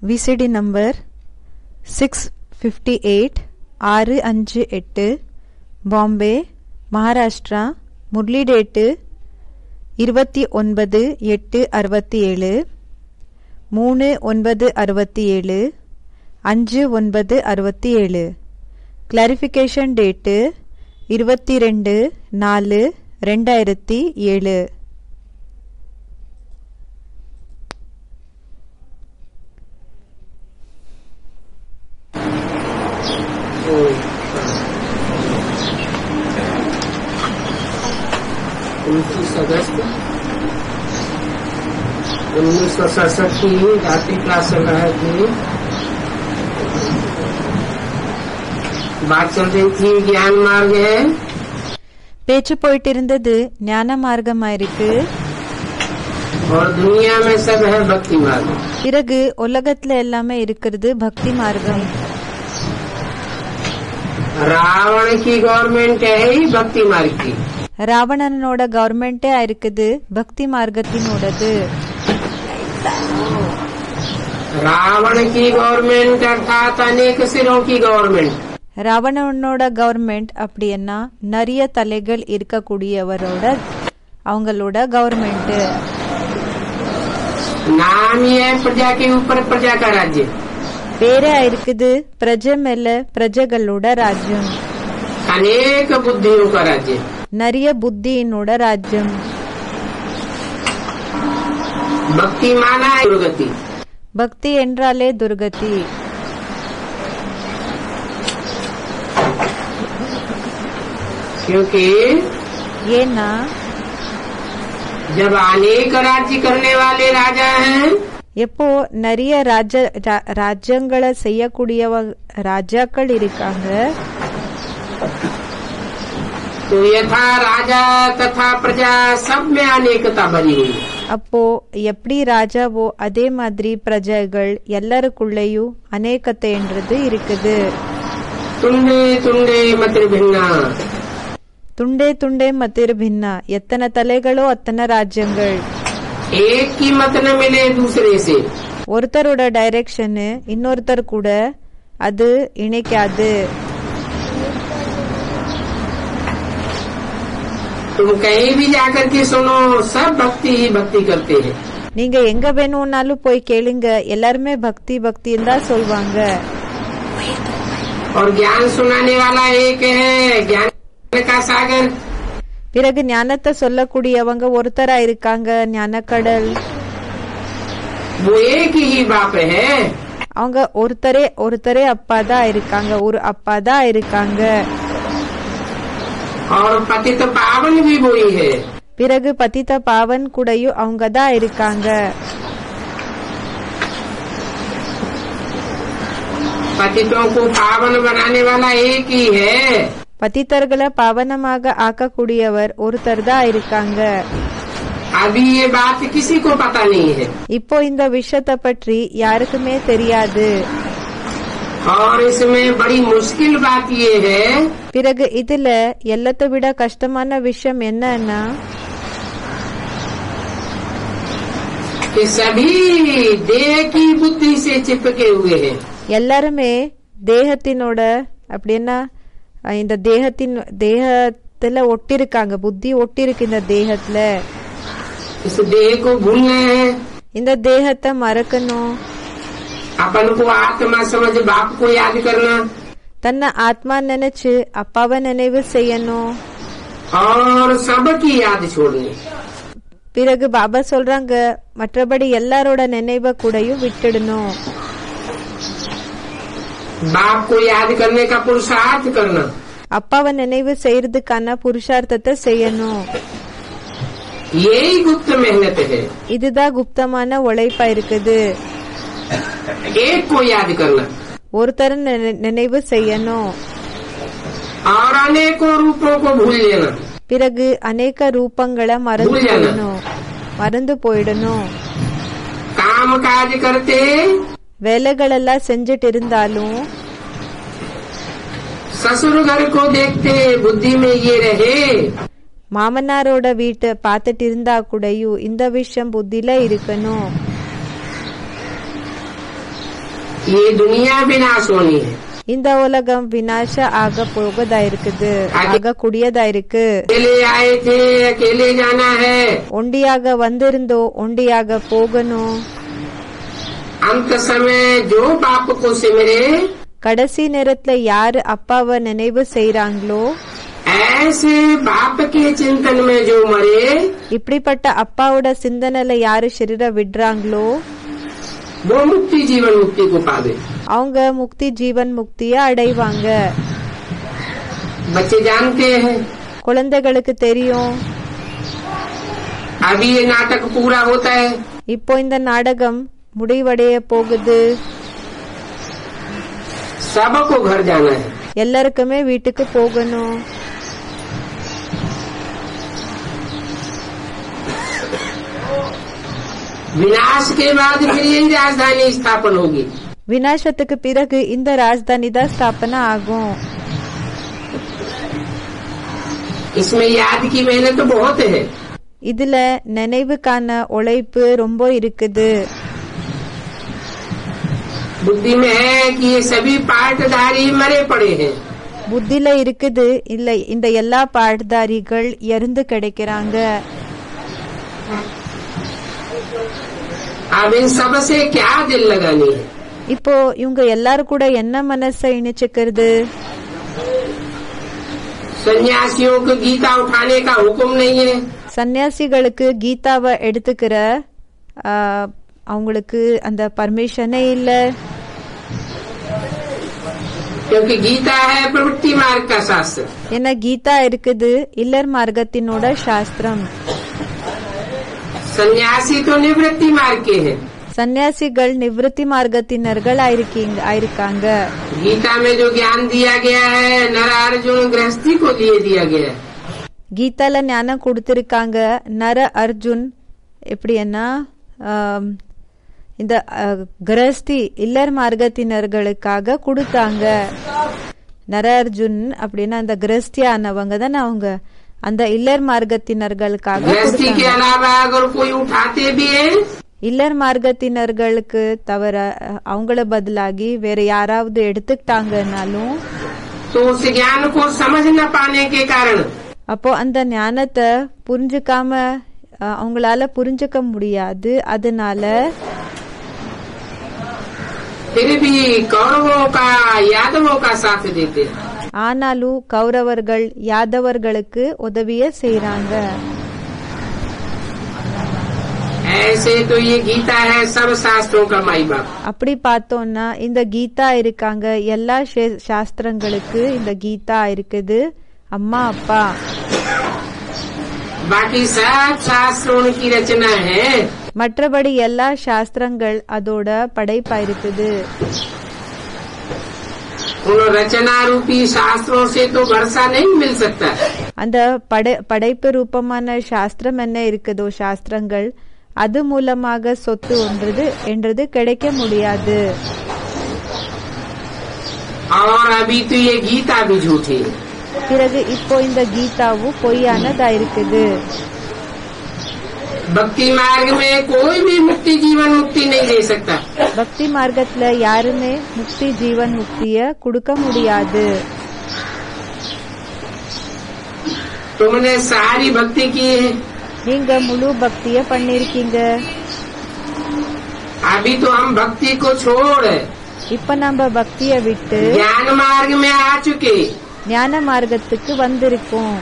VCD number 658 658 Bombay Maharashtra. Murali date 29/8/67 3/9/67 5/9/67. Clarification date 22/4/2007. अगस्त 1967 की रात्रि class चल रहा है कि बात चल रही थी ज्ञान मार्ग है. பேச்சு போயிட்டு இருந்தது ஞான மார்க்கமா இருக்கு. और दुनिया में सब है भक्ति मार्ग. பிறகு உலகத்துல எல்லாமே இருக்கிறது பக்தி மார்க்கம். रावण की गवर्नमेंट है ही भक्ति मार्ग की. ராவணனோட கவர்மெண்டே இருக்குது பக்தி மார்க்கத்தினோடது. रावण की गवर्नमेंट अर्थात अनेक सिरों की गवर्नमेंट. ராவணனோட கவர்மெண்ட் அப்படின்னா நிறைய தலைகள் இருக்கக்கூடியவரோட அவங்களோட கவர்மெண்ட். नाम ही है प्रजा के ऊपर प्रजा का राज्य. பேரே இருக்குது பிரஜை மேல பிரஜைகளோட ராஜ்யம். अनेक बुद्धियों का राज्य. நிறைய புத்தியினோட ராஜ்யம். भक्ति माना है दुर्गति. பக்தி என்றாலே துர்கதி. क्योंकि ஏன்னா जब अनेक राज्य करने वाले राजा हैं எப்போ நிறைய ராஜ்யங்களை செய்யக்கூடிய ராஜாக்கள் இருக்காங்க, तो यथा राजा तथा प्रजा सब में अनेकता बनी हुई. அப்போ எப்படி ராஜாவோ அதே மாதிரி பிரஜைகள் எல்லாருக்குள்ளேயும் அநேகத்தைன்றது இருக்குது. तुंडे तुंडे मत भिन्ना. துண்டே துண்டே மத்திர் பின்னா. எத்தனை தலைகளோ அத்தனை ராஜ்யங்கள். एक की मत न मिले दूसरे से. ஒருத்தரோட டைரக்ஷன் இன்னொருத்தர் கூட அது இணைக்காது. तुम कहीं भी जाकर के सुनो सब भक्ति ही भक्ति करते हैं. நீங்க எங்க வேணும்னாலும் போய் கேளுங்க, எல்லாருமே பக்தி பக்தின்னு தான் சொல்வாங்க. और ज्ञान सुनाने वाला एक है ज्ञान का सागर. பிறகு ஞானத்தை சொல்லக்கூடியவங்க ஒருத்தரா இருக்காங்க, ஞானக்கடல். वो एक ही बाप है. அவங்க ஒருத்தரே அப்பா தான் இருக்காங்க, ஒரு அப்பா தான் இருக்காங்க. और पतित पावन भी वही है. பிறகு பதித்த பாவன் கூடயும் அவங்க தான் இருக்காங்க. पतितों को पावन बनाने वाला एक ही है. பதித்தர்களை பாவனமாக ஆக்கக்கூடியவர் ஒருத்தர் தான் இருக்காங்க. अभी ये बात किसी को पता नहीं है. இப்போ இந்த விஷயத்தை பற்றி யாருக்குமே தெரியாது. और इसमें बड़ी मुश्किल बात ये है பிறகு இதுல எல்லாத்தை விட கஷ்டமான விஷயம் என்னன்னா, कि सभी देह की बुद्धि से चिपके हुए हैं. எல்லாருமே தேகத்தினோட அப்படின்னா இந்த தேகத்துல ஒட்டிருக்காங்க, புத்தி ஒட்டிருக்கு இந்த தேகத்துல. इस देह को भूलना है. இந்த தேகத்தை மறக்கணும். अपन को आत्मा समझ बाप को याद करना. தன்னை ஆத்மா நினைச்சு அப்பாவை நினைவு செய்யணும். और सबकी याद छोड़नी. பிறகு பாபா சொல்றாங்க மற்றபடி எல்லாரோட நினைவை கூடயும் விட்டுடணும். बाप को याद करने का पुरुषार्थ करना. அப்பாவை நினைவு செய்யறதுக்கான புருஷார்த்தத்தை செய்யணும். यही गुप्त मेहनत है. இதுதான் குப்தமான உழைப்பா இருக்குது. एक को याद करना ஒருத்தர நினைவு செய்யணும். और अनेकों रूपों को भूल लेना. பிறகு அநேக ரூபங்களை மறந்து போயிடணும். काम काज करते வேலைகளெல்லாம் செஞ்சுட்டு இருந்தாலும் ससुर घर को देखते बुद्धि में ये रहे. மாமனாரோட வீட்டை பார்த்துட்டு இருந்தா கூடயும் இந்த விஷயம் புத்தில இருக்கணும். ये दुनिया विनाश होनी है। இந்த உலகம் விநாச ஆக போகதா இருக்குது, ஆக கூடியதா இருக்கு. अकेले आए थे, अकेले जाना है। ஒண்டியாக வந்திருந்தோ ஒண்டியாக போகணும். अंत समय जो बाप को सिमरे, கடைசி நேரத்துல யாரு அப்பாவை நினைவு செய்யறாங்களோ, ऐसे बाप के चिंतन में जो मरे, இப்படிப்பட்ட அப்பாவோட சிந்தனையில யாரு சரீர விடுறாங்களோ वो मुक्ति जीवन मुक्ति को पावे। அவங்க முக்தி ஜீவன் முக்திய அடைவாங்க. बच्चे जानते हैं। குழந்தைகளுக்கு தெரியும். अभी ये नाटक पूरा होता है। இப்போ இந்த நாடகம் முடிவடைய போகுது. सबको घर जाना है। எல்லாருக்குமே வீட்டுக்கு போகணும். विनाश के बाद फिर यही राजधानी स्थापन होगी। விநாசத்துக்கு பிறகு இந்த ராஜதானி தான் ஸ்தாபனா ஆகும். इसमें याद की मेहनत बहुत है। இதுல நினைவுக்கான உழைப்பு ரொம்ப இருக்குது. बुद्धि में है कि ये सभी पाठधारी मरे पड़े हैं। புத்தில இருக்குது, இல்ல இந்த எல்லா பாட்தாரிகள் இறந்து கிடைக்கிறாங்க. अब इन सब से क्या दिल लगानी है? இப்போ இவங்க எல்லாரும் கூட என்ன மனசை இணைச்சுக்கிறது? सन्यासियों को गीता उठाने का हुक्म नहीं है। சன்னியாசிகளுக்கு கீதாவை எடுத்துக்கிற அவங்களுக்கு அந்த பர்மிஷனே இல்ல. क्योंकि गीता है प्रवृत्ति मार्ग का शास्त्र। ஏன்னா கீதா இருக்குது இல்லர் மார்க்கத்தினோட சாஸ்திரம். सन्यासी तो निवृत्ति मार्ग के हैं। சன்னியாசிகள் நிவೃತ್ತಿ மார்க்கத்தினர்கள் ஆயிருக்காங்க. गीता में जो ज्ञान दिया गया है नर अर्जुन गृहस्थी को लिए दिया गया है। கீதால ஞானம் கொடுத்திருக்காங்க. நர அர்ஜுன் எப்படின்னா இந்த கிரஸ்தி இல்லர் மார்க்கத்தினர்களுக்காக கொடுத்தாங்க. நர அர்ஜுன் அப்படின்னா அந்த கிரஸ்தியானவங்க தானே அவங்க, அந்த இல்லர் மார்க்கத்தினர்களுக்காக இல்லர் மார்க்கத்தினர்களுக்கு தவிர அவங்கள பதிலாகி வேற யாராவது எடுத்துக்கிட்டாங்கன்னாலும் அப்போ அந்த ஞானத்தை புரிஞ்சுக்காம அவங்களால புரிஞ்சுக்க முடியாது. அதனால ஆனாலும் கௌரவர்கள் யாதவர்களுக்கு உதவிய செய்யறாங்க. அப்படி பார்த்தோம்னா இந்த கீதா இருக்காங்க, எல்லா சாஸ்திரங்களுக்கு இந்த கீதா இருக்குது அம்மா அப்பா. बाकी सब शास्त्रों की रचना है। மற்றபடி எல்லா சாஸ்திரங்கள் அதோட படைப்பா இருக்குது. उन रचना रूपी शास्त्रों से तो वर्षा नहीं मिल सकता। அந்த படைப்பு ரூபமான சாஸ்திரம் என்ன இருக்குதோ சாஸ்திரங்கள், அது மூலமாக சொத்து என்றது கிடைக்க முடியாது. और अभी तो ये गीता भी झूठी है। பிறகு இப்போ இந்த கீதாவும் பொய்யானதா இருக்குது. भक्ति मार्ग में कोई भी मुक्ति जीवन मुक्ति नहीं दे सकता। பக்தி மார்க்கத்துல யாருமே முக்தி ஜீவன் முக்திய கொடுக்க முடியாது. तुमने सारी भक्ति की है। நீங்க முழு பக்திய பண்ணிருக்கீங்க. अभी तो हम भक्ति को छोड़ இப்ப நம்ம பக்திய விட்டு ज्ञान मार्ग में आ चुके, ஞான மார்க்கத்துக்கு வந்திருக்கோம்.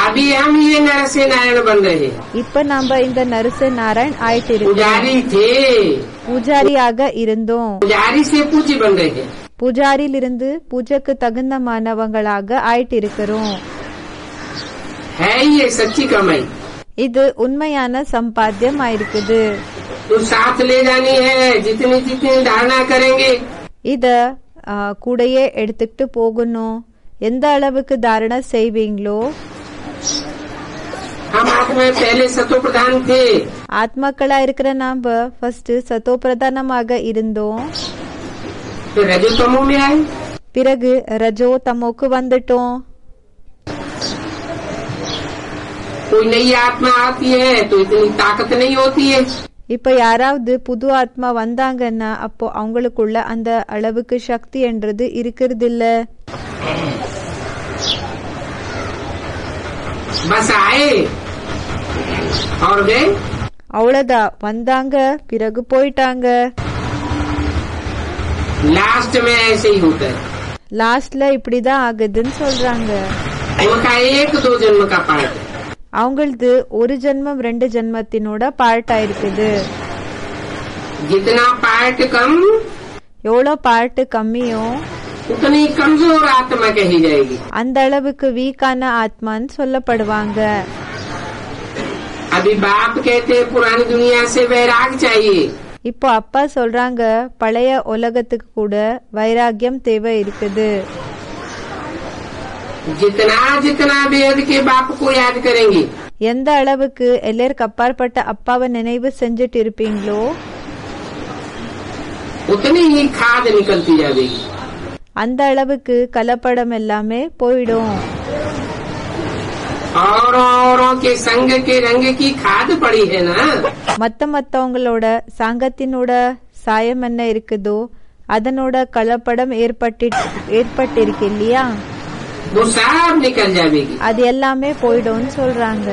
अभी हम ये नरसे नारायण बन रहे। இப்ப நாம இந்த நரச நாராயண் ஆயிட்டு இருக்கோம். पुजारी थे, பூஜாரியாக இருந்தோம். पुजारी से पूजी बन रहे। பூஜாரியிலிருந்து பூஜைக்கு தகுந்த மாணவங்களாக ஆயிட்டு இருக்கிறோம். है ये सच्ची कमाई। இது உண்மையான சம்பாத்தியம் ஆயிருக்குது. तो साथ ले जानी है, जितनी जितनी धारणा करेंगे। இத கூடையே எடுத்துக்கிட்டு போகணும். எந்த அளவுக்கு தாரணை செய்வீங்களோ. हम आत्मा पहले सतो प्रधान थे। ஆத்மாக்களா இருக்கிற நாம ஃபர்ஸ்ட் சத்தோ பிரதானமாக இருந்தோம். फिर रजो तमो में आए। பிறகு ரஜோ தமோக்கு வந்துட்டோம். कोई नई आत्मा आती है तो इतनी ताकत नहीं होती है। இப்ப யாராவது புது ஆத்மா வந்தாங்கன்னா அப்போ அவங்களுக்குள்ள அந்த அளவுக்கு சக்தி என்றது இருக்கிறது இல்ல. बस आए और गए. அவ்வளவுதான், வந்தாங்க பிறகு போயிட்டாங்க. लास्ट में ऐसे ही होता है. லாஸ்ட்ல இப்படிதான் ஆகுதுன்னு சொல்றாங்க. उनका 1-2 जन्म का पार्ट है. அவங்களது ஒரு ஜென்மம் 2 ஜென்மத்தினோட பார்ட் ஆயிருக்குது. जितना पार्ट कम எவ்வளோ பார்ட் கம்மியோ उतनी कमजोर आत्मा कही जाएगी. அந்த அளவுக்கு வீக்கான ஆத்மான்னு சொல்லப்படுவாங்க. अभी बाप कहते हैं पुरानी दुनिया से वैराग चाहिए. இப்போ அப்பா சொல்றாங்க பழைய உலகத்துக்கு கூட வைராகியம் தேவை இருக்குது. जितना जितना वेद के बाप को याद करेंगे எந்த அளவுக்கு எல்லாருக்கு அப்பாற்பட்ட அப்பாவை நினைவு செஞ்சுட்டு இருப்பீங்களோ उतनी ही खाद निकलती जाएगी. அந்த அளவுக்கு கலப்படம் எல்லாமே போயிடும். औरों के संग के रंग की खाद पड़ी है ना. மத்தவங்களோட சாங்கத்தினோட சாயம் என்ன இருக்குதோ அதனோட கலப்படம் ஏற்பட்டிருக்கு இல்லையா, वो सब निकल जाएगी. அது எல்லாமே போயிடும்னு சொல்றாங்க.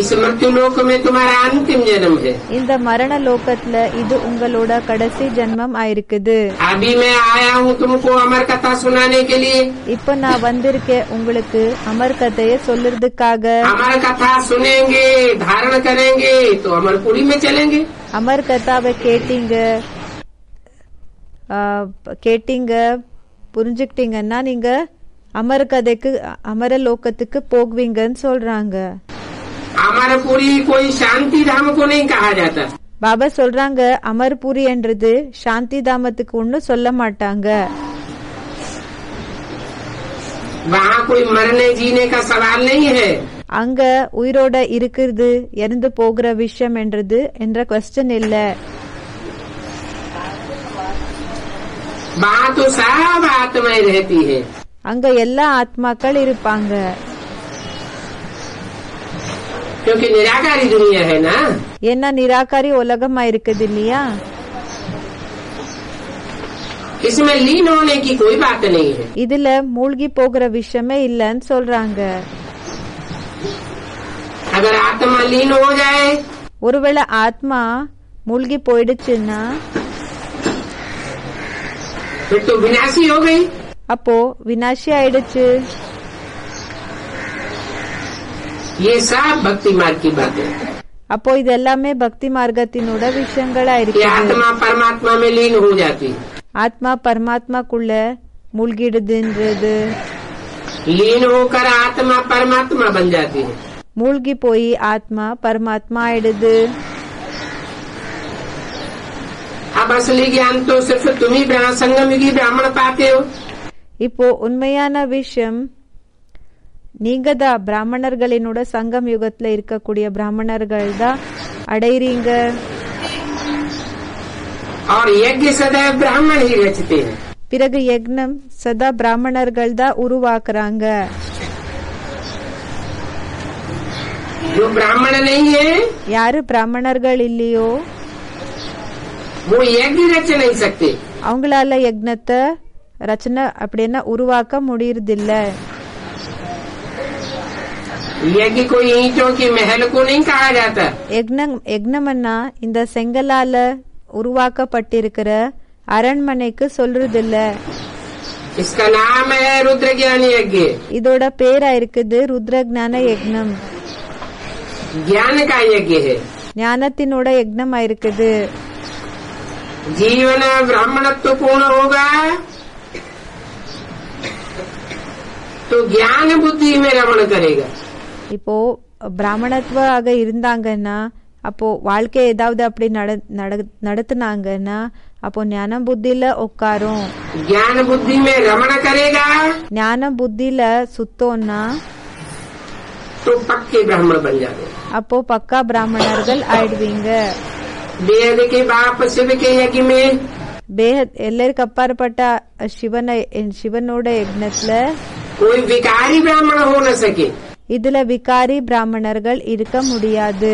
इस मृत्यु लोक में तुम्हारा अंतिम जन्म है. இந்த மரண லோகத்துல இது உங்களோட கடைசி ஜென்மம் ஆயிருக்குது. अभी मैं आया हूँ तुमको अमर कथा सुनाने के लिए. இப்ப நான் வந்திருக்கேன் உங்களுக்கு அமர் கதையை சொல்றதுக்காக. अमर कथा सुनेंगे, धारण करेंगे तो अमरपुरी में चलेंगे. அமர் கதாவை கேட்டீங்க புரிஞ்சுக்கிட்டீங்கன்னா நீங்க அமர் கதைக்கு அமர லோகத்துக்கு போகுவீங்கன்னு சொல்றாங்க. अमरपुरी कोई शांति धाम को नहीं कहा जाता. பாபா சொல்றாங்க அமர்புரி என்றது சாந்தி தாமத்துக்கு ஒண்ணு சொல்ல மாட்டாங்க. वहाँ कोई मरने जीने का सवाल नहीं है. அங்க உயிரோட இருக்கிறது இறந்து போகிற விஷயம் என்ற क्वेश्चन இல்ல. वहाँ तो सब आत्माएं रहती है. அங்க எல்லா ஆத்மாக்கள் இருப்பாங்க. क्योंकि निराकारी दुनिया है ना. ஏன்னா நிராகாரி உலகமா இருக்குது இல்லையா, इसमें लीन होने की कोई बात नहीं है. இதுல மூழ்கி போகிற விஷயமே இல்லன்னு சொல்றாங்க. अगर आत्मा लीन हो जाए ஒருவேளை ஆத்மா மூழ்கி போயிடுச்சுன்னா फिर तो विनाशी हो गई. அப்போ வினாசி ஆயிடுச்சு. ये सब भक्ति मार्ग की बात है. அப்போ இது எல்லாமே பக்தி மார்க்கத்தினோட விஷயங்களா ये இருக்கு. आत्मा परमात्मा में लीन हो जाती है. ஆத்மா பரமாத்மாக்குள்ள மூழ்கிடுதுன்றது, लीन होकर आत्मा परमात्मा बन जाती है. மூழ்கி போய் ஆத்மா பரமாத்மா ஆயிடுது. अब असली ज्ञान तो सिर्फ तुम ही संगम युगी ब्राह्मण पाते हो. இப்போ உண்மையான விஷயம் நீங்க தான் பிராமணர்களினோட சங்கம் யுகத்துல இருக்கக்கூடிய பிராமணர்கள் தான் அடைறீங்க. और यज्ञ सदैव ब्राह्मण ही रचते हैं. பிறகு யக்னம் சதா பிராமணர்கள் தான் உருவாக்குறாங்க. जो ब्राह्मण नहीं है யாரு பிராமணர்கள் இல்லையோ वो यज्ञ रच नहीं सकते. அவங்களால யக்னத்தை ரச்சனை அப்படின்னா உருவாக்க முடியறதில்ல. यज्ञ कोई ईंटों की महल को नहीं कहा जाता. யக்னம்னா இந்த செங்கலால உருவாக்கப்பட்டிருக்கிற அரண்மனைக்கு சொல்றதில்ல. इसका नाम है रुद्र ज्ञान यज्ञ. இதோட பேரா இருக்குது ருத்ர ஞான யக்னம். ज्ञान का यज्ञ है. ஞானத்தினோட யக்னமா இருக்குது. जीवन ब्राह्मणत्व पूर्ण होगा तो ज्ञान बुद्धि में रमण करेगा. இப்போ பிராமணத்துவாக இருந்தாங்கன்னா அப்போ வாழ்க்கை ஏதாவது அப்படி நடத்துனாங்கன்னா அப்போ ஞான புத்தியில உட்காரும். ज्ञान बुद्धि में रमण करेगा ஞான புத்தியில சுத்தோம்னா तो पक्के ब्राह्मण बन जाते. அப்போ பக்கா பிராமணர்கள் ஆயிடுவீங்க. वेद के बाप शिव के यज्ञ में பேஹத் எல்லாருக்கும் அப்பாற்பட்ட சிவனோட யக்னத்துல कोई विकारी ब्राह्मण हो न सके. இதுல விகாரி பிராமணர்கள் இருக்க முடியாது.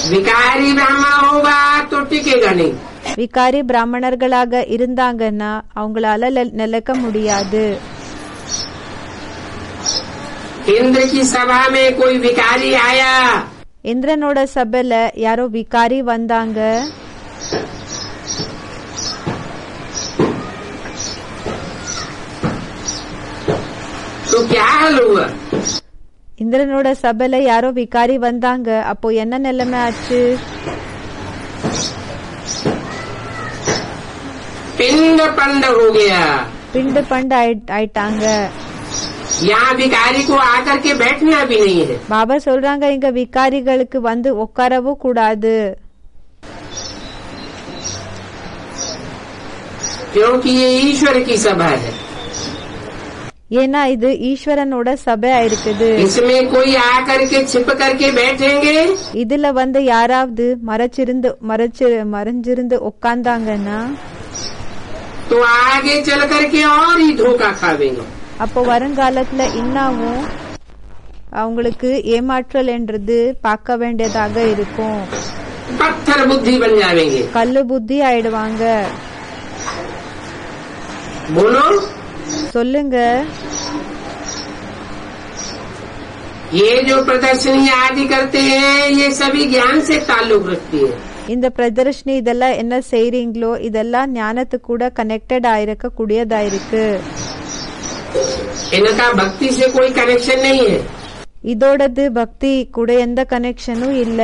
विकारी ब्राह्मण होगा तो टिकेगा नहीं। விகாரி பிராமணர்களாக இருந்தாங்கன்னா அவங்களால நிலைக்க முடியாது. इंद्र की सभा में कोई विकारी आया, இந்திரனோட சபையில யாரோ விகாரி வந்தாங்க. तो क्या हाल हुआ? இந்திரனோட சபையில யாரோ விகாரி வந்தாங்க. அப்போ என்ன நிலைமை ஆச்சு? पिंड पंड हो गया। பிண்டு பண்டு ஆயிட்டாங்க. यहाँ भिखारी को आकर के बैठना भी नहीं है। பாபா சொல்றாங்க இங்க விகாரிகளுக்கு வந்து உட்காரவும் கூடாது. क्योंकि ये ईश्वर की सभा है। ஏன்னா இது ஈஸ்வரனோட சபையா இருக்குது. इसमें कोई आकर के छिप करके बैठेंगे, இதுல வந்து யாராவது மறைஞ்சிருந்து உட்கார்ந்தாங்கன்னா तो आगे चल करके और ही धोखा खावेंगे। அப்போ வருங்காலத்துல இன்னமும் அவங்களுக்கு ஏமாற்றல் என்றது பார்க்க வேண்டியதாக இருக்கும். पत्थर बुद्धि बन जाएंगे। கல்லு புத்தி ஆயிடுவாங்க. बोलो, சொல்லுங்க. ये जो प्रदर्शनी आदि करते हैं ये सभी ज्ञान से ताल्लुक रखती है। இந்த பிரதர்ஷனி இதெல்லாம் என்ன செய்றீங்களோ இதெல்லாம் ஞானத்து கூட கனெக்டட் ஆயிருக்க கூடியதா இருக்கு. इनका भक्ति से कोई कनेक्शन नहीं है। இதோடது பக்தி கூட எந்த கனெக்ஷனும் இல்ல.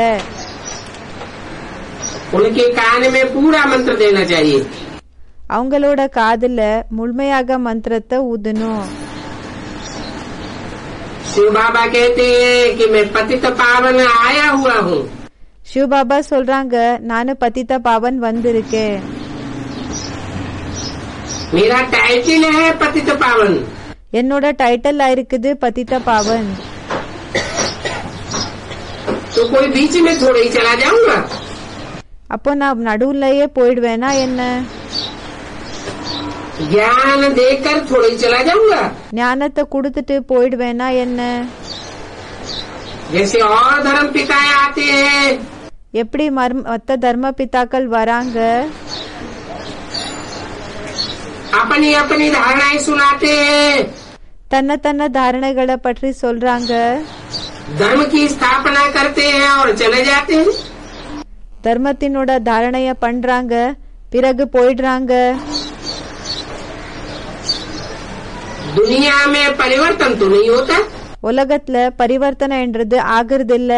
उनके कान में पूरा मंत्र देना चाहिए। அவங்களோட காதுல முழுமையாக மந்திரத்தை ஊதணும். शिव बाबा कहते हैं कि मैं पतित पावन आया हुआ हूँ। சிவ பாபா சொல்றாங்க நானு பதித்த பாவன் வந்திருக்கேன். मेरा टाइटल है पतित पावन। என்னோட டைட்டில் இருக்குது பதித்த பாவன். तो कोई बीच में थोड़ा ही चला जाऊंगा? அப்போ நான் நடுவுலயே போயிடுவேனா என்ன? ज्ञान देकर थोड़ा ही चला जाऊंगा? ஞானத்தை கொடுத்துட்டு போயிடுவேனா என்ன? जैसे और धर्म पिताएं आते हैं, எப்படி மத்த தர்ம பிதாக்கள் வராங்க, अपनी अपनी धारणाएं सुनाते हैं, தன்ன தாரணைகளை பற்றி சொல்றாங்க, धर्म की स्थापना करते हैं और चले जाते हैं। தர்மத்தினோட தாரணைய பண்றாங்க பிறகு போயிடுறாங்க. दुनिया में परिवर्तन तो नहीं होता। உலகத்துல பரிவர்த்தனை என்றது ஆகிறது இல்ல.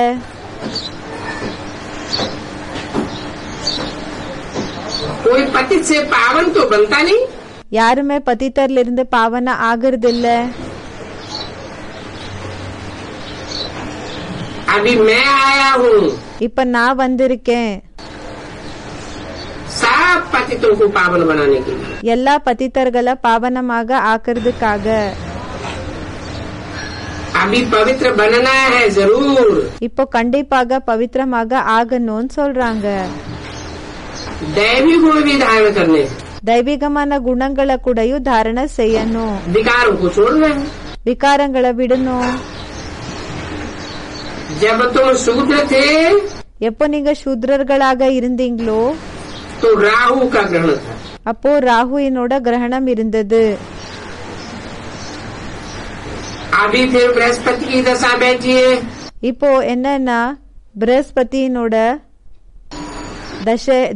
कोई पतित से पावन तो बनता नहीं। யாருமே பதித்தர்ல இருந்து பாவன ஆகிறது இல்ல. अभी मैं आया हूँ இப்ப நான் வந்திருக்கேன் सब पतितों को पावन बनाने के लिए। எல்லா பதித்தர்களை பாவனமாக ஆக்கிறதுக்காக. अभी पवित्र बनना है जरूर। இப்போ கண்டிப்பாக பவித்திரமாக ஆகணும்னு சொல்றாங்க. दैवी गुण भी धारण करने, தெய்வீகமான குணங்களை கூடயும் தாரணை செய்யணும். विकारों को छोड़ना है। விகாரங்களை விடணும். जब तुम शूद्र थे எப்போ நீங்க சூத்ரர்களாக இருந்தீங்களோ तो राहु का ग्रहण था। அப்போ ராகுவினோட கிரகணம் இருந்தது. अभी फिर बृहस्पति की दशा बैठी है। இப்போ என்னன்னா பிரகஸ்பதியினோட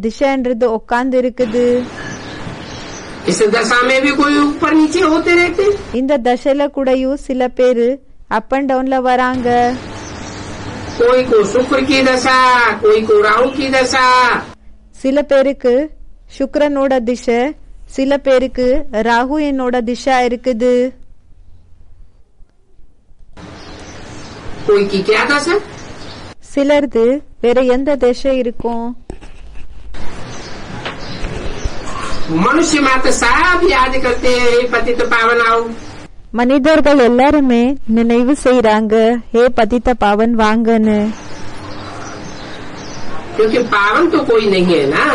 திசைன்றது உட்கார்ந்து இருக்குது. इस दशा में भी कोई ऊपर नीचे होते रहते। இந்த தசையில கூடயும் சில பேரு அப் அண்ட் டவுன்ல வராங்க. कोई को शुक्र की दशा, कोई को राहु की दशा। சில பேருக்கு சுக்கிரனோட திசை, சில பேருக்கு ராகுவினோட திசை இருக்குது. कोई की क्या दशा? சிலருக்கு வேற எந்த திசை இருக்கும்? मनुष्य मात्र सब याद करते हैं हे पतित पावन आओ। மனிதர்கள் எல்லாருமே நினைவு செய்யறாங்க ஹே பதித்த பாவன் வாங்கன்னு. क्योंकि पावन तो कोई नहीं है ना।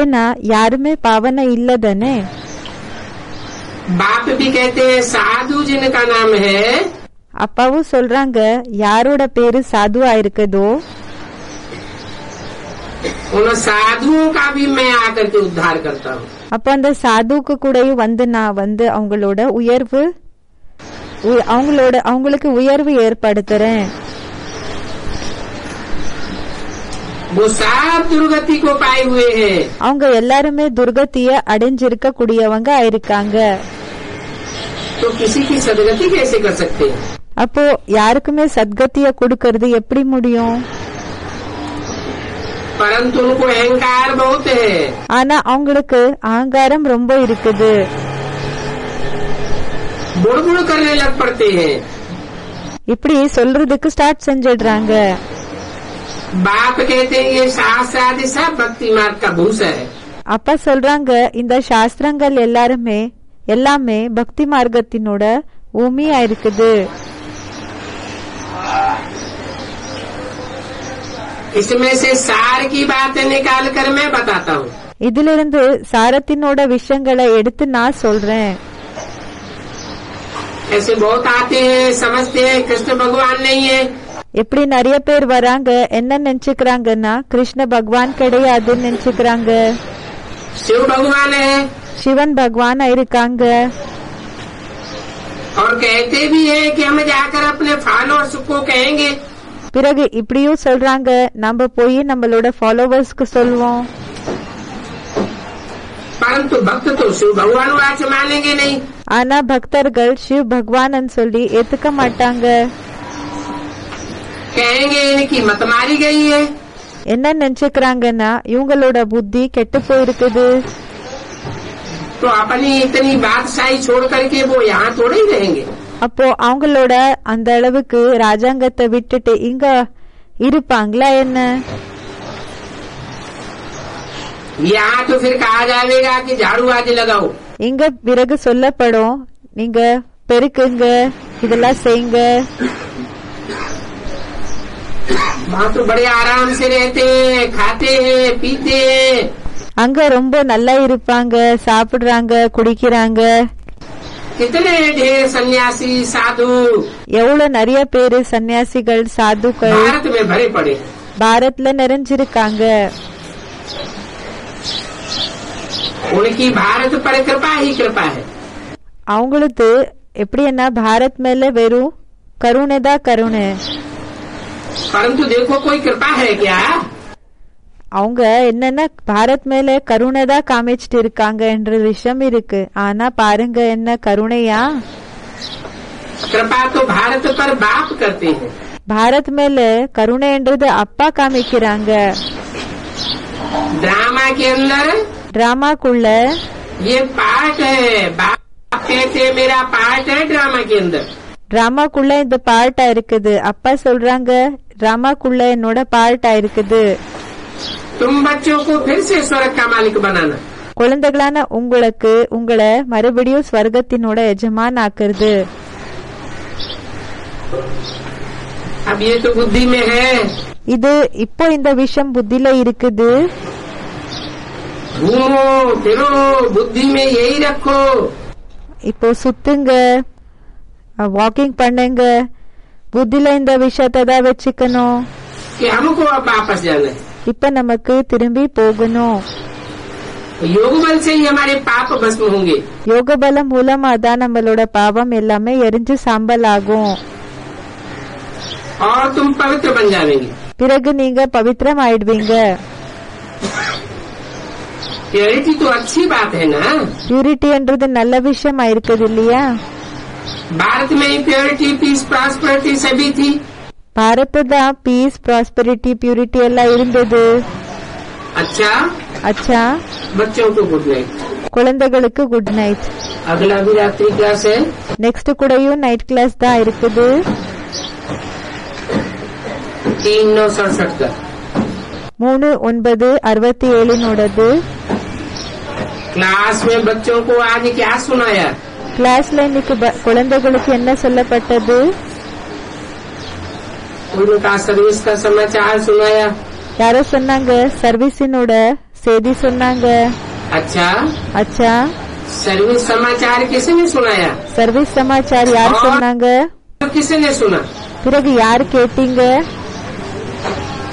ஏன்னா யாருமே பாவனை இல்லதானே. बाप भी कहते हैं साधु जिनका नाम है, அப்பாவும் சொல்றாங்க யாரோட பேரு சாதுவா இருக்குதோ उन साधुओं का भी मैं आकर के उद्धार करता हूँ। அப்ப அந்த சாதுக்கு கூடயும் நான் அவங்களோட அவங்களுக்கு உயர்வு ஏற்படுத்துறேன். वो सब दुर्गति को पाए हुए हैं। அவங்க எல்லாருமே துர்கத்திய அடைஞ்சிருக்க கூடியவங்க ஆயிருக்காங்க. तो किसी की सदगति कैसे कर सकते हैं? அப்போ யாருக்குமே சத்கத்திய கொடுக்கறது எப்படி முடியும்? परंतु उनको अहंकार बहुत है। ஆனா அவங்களுக்கு அகங்காரம் ரொம்ப இருக்குது. बुड़बुड़ करने लग पड़ते हैं। இப்படி சொல்றதுக்கு ஸ்டார்ட் செஞ்சிடுறாங்க. बाप कहते हैं ये शास्त्र आदि सब भक्ति मार्ग का भूषा है। அப்பா சொல்றாங்க இந்த சாஸ்திரங்கள் எல்லாமே பக்தி மார்க்கத்தினோட பூமியா இருக்குது. इसमें से सार की बातें निकाल कर मैं बताता हूँ। இதிலிருந்து சாரத்தினோட விஷயங்களை எடுத்து நான் சொல்றேன். ऐसे बहुत आते हैं, समझते हैं कृष्ण भगवान नहीं है। எப்படி நிறைய பேர் வராங்க, என்ன நினைச்சுக்கிறாங்கன்னா கிருஷ்ண பகவான் கிடையாதுன்னு நினைச்சுக்கிறாங்க. शिव भगवान है சிவன் பகவான் இருக்காங்க. और कहते भी है कि हम जाकर अपने फॉलोअर्स को कहेंगे। பிறகு இப்படியும் சொல்றாங்க, நம்ம போய் நம்மளோட ஃபாலோவர்ஸ்க்கு சொல்வோம். परंतु भक्त तो शिव भगवान वाच मानेंगे नहीं। ஆனா பக்தர்கள் சிவ பகவான் சொல்லி ஏத்துக்க மாட்டாங்க. कहेंगे इनकी मत मारी गई है। என்ன நினைச்சுக்கிறாங்கன்னா இவங்களோட புத்தி கெட்டு போயிருக்குது. तो अपनी इतनी बादशाही छोड़ करके वो यहाँ थोड़े ही रहेंगे। அப்போ அவங்களோட அந்த அளவுக்கு ராஜாங்கத்தை விட்டுட்டு இங்க இருப்பாங்களா என்ன? यहाँ तो फिर कहा जाएगा कि झाड़ू आज लगाओ। இங்க பிறகு சொல்லப்படும், நீங்க பெருக்குங்க, இதெல்லாம் செய்யுங்க. वहाँ तो बड़े आराम से रहते हैं, खाते हैं, पीते हैं। அங்க ரொம்ப நல்லா இருப்பாங்க, சாப்பிடுறாங்க, குடிக்கிறாங்க. कितने ढेर सन्यासी साधु எவ்வளவு நிறைய பேரு சன்னியாசிகள் சாதுக்கள் भारत में भरे पड़े हैं। பாரத்ல நிறைஞ்சிருக்காங்க. उनकी भारत पर कृपा ही कृपा है। அவங்களுக்கு எப்படின்னா பாரத் மேல வெறும் கருணை தான் கருணை. परंतु देखो कोई कृपा है क्या? அவங்க என்னன்னா பாரத் மேல கருணை தான் காமிச்சிட்டு இருக்காங்க என்ற விஷயம் இருக்கு. ஆனா பாருங்க என்ன கருணையா? कृपा तो भारत पर बाप करते हैं। பாரத் மேல கருணைன்றது அப்பா காமிக்கிறாங்க. ड्रामा के अंदर டிராமாக்குள்ள ये पार्ट है। बाप कहते हैं मेरा पार्ट है ड्रामा के अंदर। டிராமாக்குள்ள இந்த பார்ட்டா இருக்குது. அப்பா சொல்றாங்க டிராமாக்குள்ள என்னோட பார்ட்டா இருக்குது. तुम बच्चों को फिर से स्वर्ग का मालिक बनाना। குழந்தைகளான உங்களை மறுபடியும் ஸ்வர்கத்தினோட எஜமான் ஆக்குறது. अब ये तो बुद्धि में है। இது இப்போ இந்த விஷயம் புத்தில இருக்குது. घूमो फिरो बुद्धि में यही रखो। இப்போ சுத்துங்க, வாக்கிங் பண்ணுங்க, புத்தில இந்த விஷயத்தை தான் வச்சுக்கணும். कि हमको अब वापस जाना है। இப்ப நமக்கு திரும்பி போகணும். योग बल से ही हमारे पाप भस्म होंगे। யோக பலம் மூலமா தான் நம்மளோட பாவம் எல்லாமே எரிஞ்சு சாம்பல் ஆகும். और तुम पवित्र बन जाएंगे। பிறகு நீங்க பவித்திரம் ஆயிடுவீங்க. प्योरिटी तो अच्छी बात है ना। பியூரிட்டின்றது நல்ல விஷயம் இருக்குது இல்லையா? भारत में ही प्योरिटी पीस प्रॉस्पेरिटी सभी थी। பாரத் தான் பீஸ் ப்ராஸ்பெரிட்டி பியூரிட்டி எல்லாம் இருந்தது. अच्छा அச்சா, बच्चों को गुड नाइट। குழந்தைகளுக்கு குட் நைட். अगला भी रात्रि क्लास है। நெக்ஸ்ட் கூடயும் நைட் கிளாஸ் தான் இருக்குது. 3/9/67 का 3/9/67 क्लास में बच्चों को आज क्या सुनाया? கிளாஸ்ல இன்னைக்கு குழந்தைகளுக்கு என்ன சொல்லப்பட்டது? उनका सर्विस का समाचार सुनाया। யாரோ சொன்னாங்க சர்வீஸினோட செய்தி சொன்னாங்க. अच्छा அச்சா, सर्विस समाचार किसने सुनाया? சர்வீஸ் சமாச்சார் யார் சொன்னாங்க? किसने सुना? பிறகு யார் கேட்டீங்க?